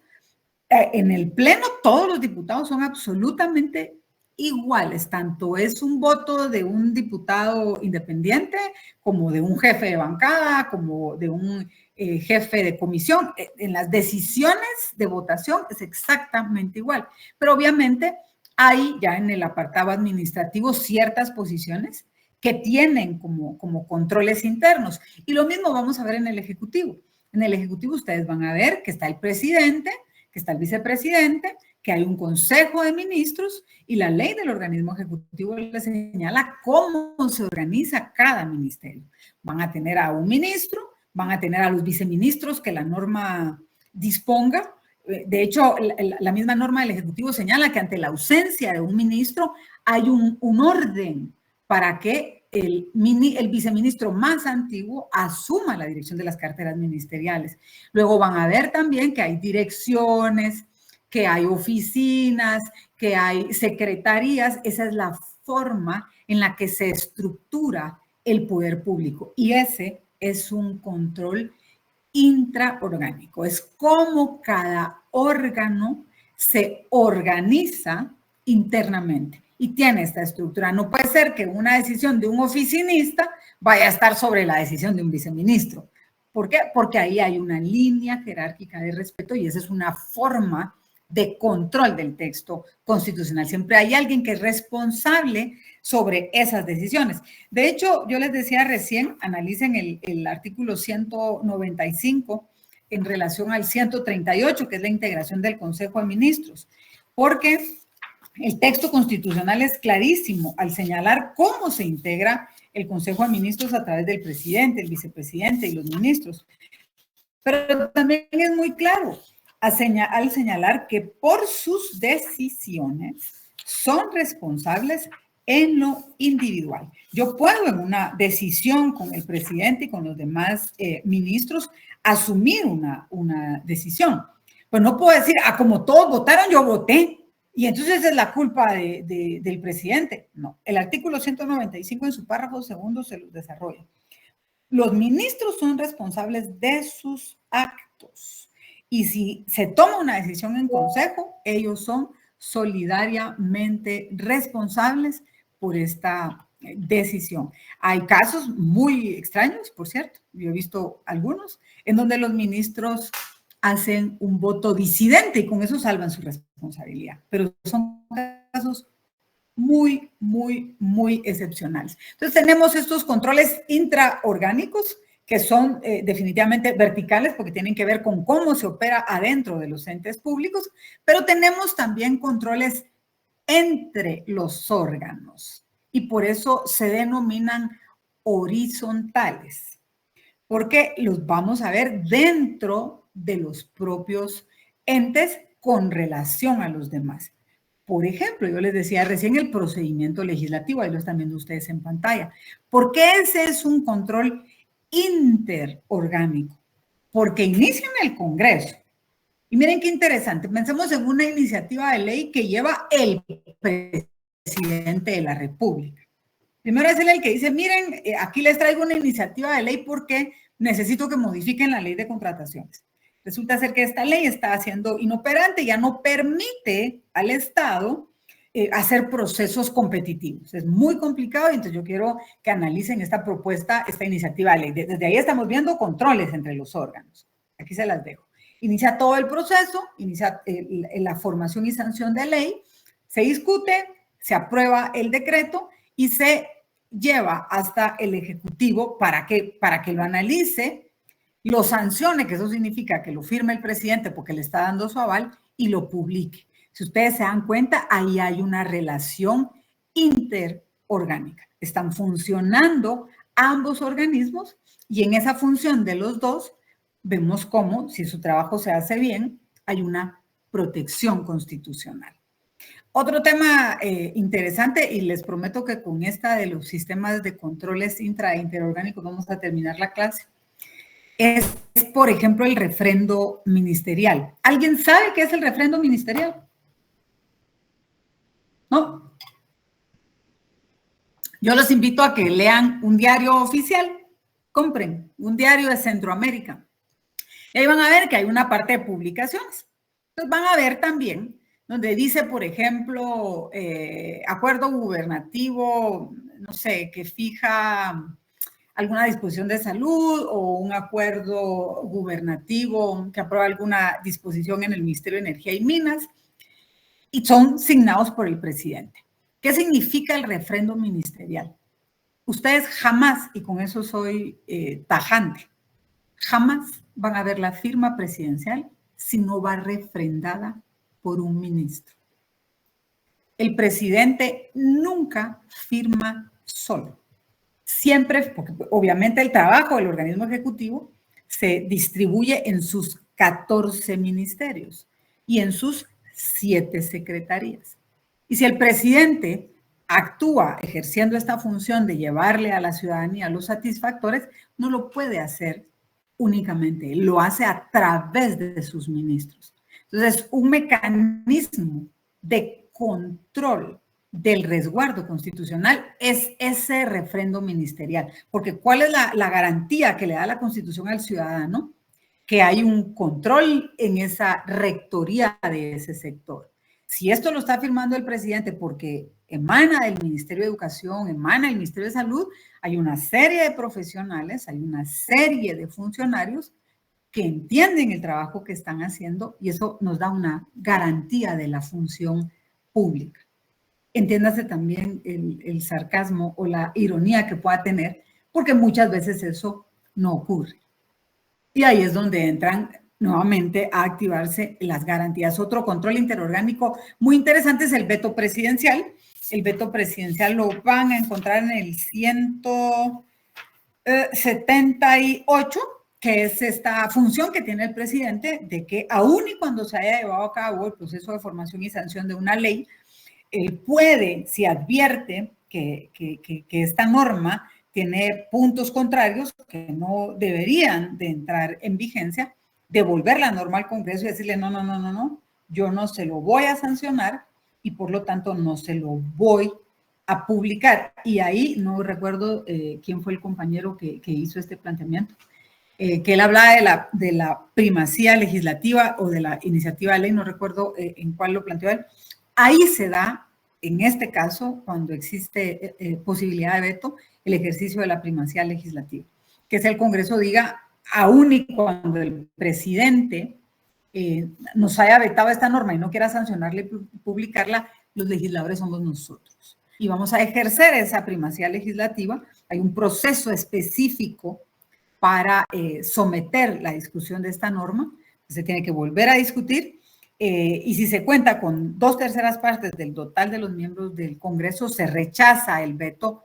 En el Pleno todos los diputados son absolutamente iguales, tanto es un voto de un diputado independiente como de un jefe de bancada, como de un jefe de comisión. En las decisiones de votación es exactamente igual, pero obviamente hay ya en el apartado administrativo ciertas posiciones que tienen como controles internos. Y lo mismo vamos a ver en el Ejecutivo. En el Ejecutivo ustedes van a ver que está el presidente, que está el vicepresidente, que hay un consejo de ministros y la ley del organismo ejecutivo les señala cómo se organiza cada ministerio. Van a tener a un ministro, van a tener a los viceministros que la norma disponga. De hecho, la misma norma del Ejecutivo señala que ante la ausencia de un ministro hay un orden para que el viceministro más antiguo asuma la dirección de las carteras ministeriales. Luego van a ver también que hay direcciones, que hay oficinas, que hay secretarías. Esa es la forma en la que se estructura el poder público. Y ese es un control intraorgánico. Es como cada órgano se organiza internamente y tiene esta estructura. No puede ser que una decisión de un oficinista vaya a estar sobre la decisión de un viceministro. ¿Por qué? Porque ahí hay una línea jerárquica de respeto y esa es una forma de control del texto constitucional. Siempre hay alguien que es responsable sobre esas decisiones. De hecho, yo les decía recién, analicen el artículo 195 en relación al 138, que es la integración del Consejo de Ministros, porque el texto constitucional es clarísimo al señalar cómo se integra el Consejo de Ministros a través del presidente, el vicepresidente y los ministros. Pero también es muy claro al señalar que por sus decisiones son responsables en lo individual. Yo puedo en una decisión con el presidente y con los demás ministros asumir una decisión. Pues no puedo decir, como todos votaron, yo voté. Y entonces es la culpa del presidente. No, el artículo 195 en su párrafo segundo se los desarrolla. Los ministros son responsables de sus actos. Y si se toma una decisión en consejo, ellos son solidariamente responsables por esta decisión. Hay casos muy extraños, por cierto, yo he visto algunos, en donde los ministros hacen un voto disidente y con eso salvan su responsabilidad. Pero son casos muy, muy, muy excepcionales. Entonces tenemos estos controles intraorgánicos que son definitivamente verticales porque tienen que ver con cómo se opera adentro de los entes públicos, pero tenemos también controles entre los órganos y por eso se denominan horizontales, porque los vamos a ver dentro de los propios entes con relación a los demás. Por ejemplo, yo les decía recién el procedimiento legislativo, ahí lo están viendo ustedes en pantalla. ¿Por qué ese es un control interorgánico? Porque inicia en el Congreso. Y miren qué interesante, pensemos en una iniciativa de ley que lleva el presidente de la República. Primero es él el que dice, miren, aquí les traigo una iniciativa de ley porque necesito que modifiquen la ley de contrataciones. Resulta ser que esta ley está siendo inoperante, ya no permite al Estado hacer procesos competitivos. Es muy complicado y entonces yo quiero que analicen esta propuesta, esta iniciativa de ley. Desde ahí estamos viendo controles entre los órganos. Aquí se las dejo. Inicia todo el proceso, inicia la formación y sanción de ley, se discute, se aprueba el decreto y se lleva hasta el Ejecutivo para que lo analice, lo sancione, que eso significa que lo firme el presidente porque le está dando su aval y lo publique. Si ustedes se dan cuenta, ahí hay una relación interorgánica. Están funcionando ambos organismos y en esa función de los dos vemos cómo, si su trabajo se hace bien, hay una protección constitucional. Otro tema interesante, y les prometo que con esta de los sistemas de controles interorgánicos vamos a terminar la clase, es, por ejemplo, el refrendo ministerial. ¿Alguien sabe qué es el refrendo ministerial? ¿No? Yo los invito a que lean un diario oficial. Compren un diario de Centroamérica. Y ahí van a ver que hay una parte de publicaciones. Entonces van a ver también donde dice, por ejemplo, acuerdo gubernativo, no sé, que fija alguna disposición de salud o un acuerdo gubernativo que aprueba alguna disposición en el Ministerio de Energía y Minas y son signados por el presidente. ¿Qué significa el refrendo ministerial? Ustedes jamás, y con eso soy tajante, jamás van a ver la firma presidencial si no va refrendada por un ministro. El presidente nunca firma solo. Siempre, porque obviamente el trabajo del organismo ejecutivo se distribuye en sus 14 ministerios y en sus 7 secretarías. Y si el presidente actúa ejerciendo esta función de llevarle a la ciudadanía los satisfactores, no lo puede hacer únicamente, lo hace a través de sus ministros. Entonces, un mecanismo de control del resguardo constitucional es ese refrendo ministerial, porque ¿cuál es la garantía que le da la Constitución al ciudadano? Que hay un control en esa rectoría de ese sector. Si esto lo está firmando el presidente porque emana del Ministerio de Educación, emana del Ministerio de Salud, hay una serie de profesionales, hay una serie de funcionarios que entienden el trabajo que están haciendo y eso nos da una garantía de la función pública. Entiéndase también el sarcasmo o la ironía que pueda tener, porque muchas veces eso no ocurre. Y ahí es donde entran nuevamente a activarse las garantías. Otro control interorgánico muy interesante es el veto presidencial. El veto presidencial lo van a encontrar en el 178, que es esta función que tiene el presidente de que aun y cuando se haya llevado a cabo el proceso de formación y sanción de una ley, él puede, si advierte que esta norma tiene puntos contrarios que no deberían de entrar en vigencia, devolver la norma al Congreso y decirle no, yo no se lo voy a sancionar y por lo tanto no se lo voy a publicar. Y ahí no recuerdo quién fue el compañero que hizo este planteamiento, que él hablaba de la primacía legislativa o de la iniciativa de ley, no recuerdo en cuál lo planteó él. Ahí se da, en este caso, cuando existe posibilidad de veto, el ejercicio de la primacía legislativa, que es el Congreso diga, aún y cuando el presidente nos haya vetado esta norma y no quiera sancionarla y publicarla, los legisladores somos nosotros. Y vamos a ejercer esa primacía legislativa. Hay un proceso específico para someter la discusión de esta norma. Se tiene que volver a discutir. Y si se cuenta con 2/3 partes del total de los miembros del Congreso, se rechaza el veto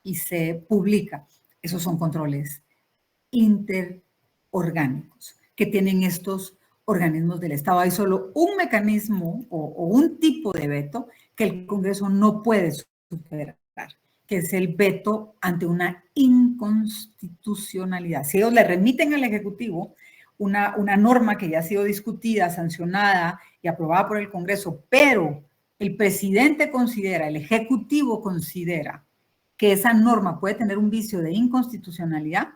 y se publica. Esos son controles interorgánicos que tienen estos organismos del Estado. Hay solo un mecanismo o un tipo de veto que el Congreso no puede superar, que es el veto ante una inconstitucionalidad. Si ellos le remiten al Ejecutivo una norma que ya ha sido discutida, sancionada y aprobada por el Congreso, pero el presidente considera, el Ejecutivo considera que esa norma puede tener un vicio de inconstitucionalidad,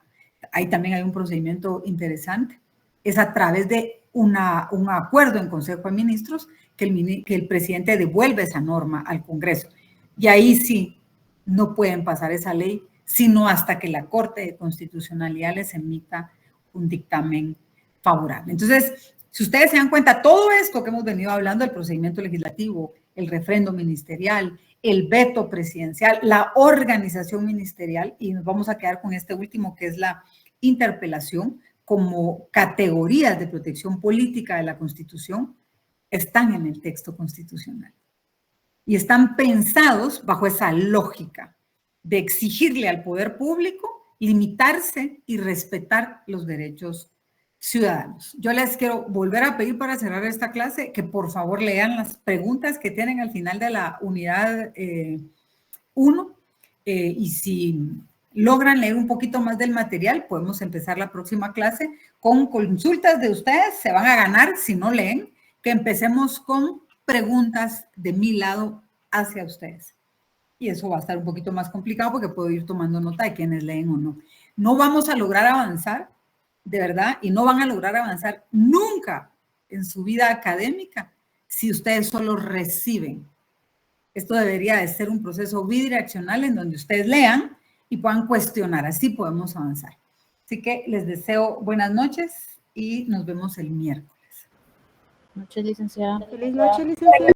ahí también hay un procedimiento interesante, es a través de un acuerdo en Consejo de Ministros que el presidente devuelve esa norma al Congreso. Y ahí sí no pueden pasar esa ley, sino hasta que la Corte de Constitucionalidad les emita un dictamen favorable. Entonces, si ustedes se dan cuenta, todo esto que hemos venido hablando, el procedimiento legislativo, el refrendo ministerial, el veto presidencial, la organización ministerial, y nos vamos a quedar con este último que es la interpelación, como categorías de protección política de la Constitución, están en el texto constitucional. Y están pensados bajo esa lógica de exigirle al poder público limitarse y respetar los derechos ciudadanos. Yo les quiero volver a pedir para cerrar esta clase que por favor lean las preguntas que tienen al final de la unidad 1 y si logran leer un poquito más del material, podemos empezar la próxima clase con consultas de ustedes, se van a ganar si no leen, que empecemos con preguntas de mi lado hacia ustedes. Y eso va a estar un poquito más complicado porque puedo ir tomando nota de quiénes leen o no. No vamos a lograr avanzar, de verdad, y no van a lograr avanzar nunca en su vida académica si ustedes solo reciben. Esto debería de ser un proceso bidireccional en donde ustedes lean y puedan cuestionar. Así podemos avanzar. Así que les deseo buenas noches y nos vemos el miércoles. Noches, licenciada. Feliz noche, licenciada.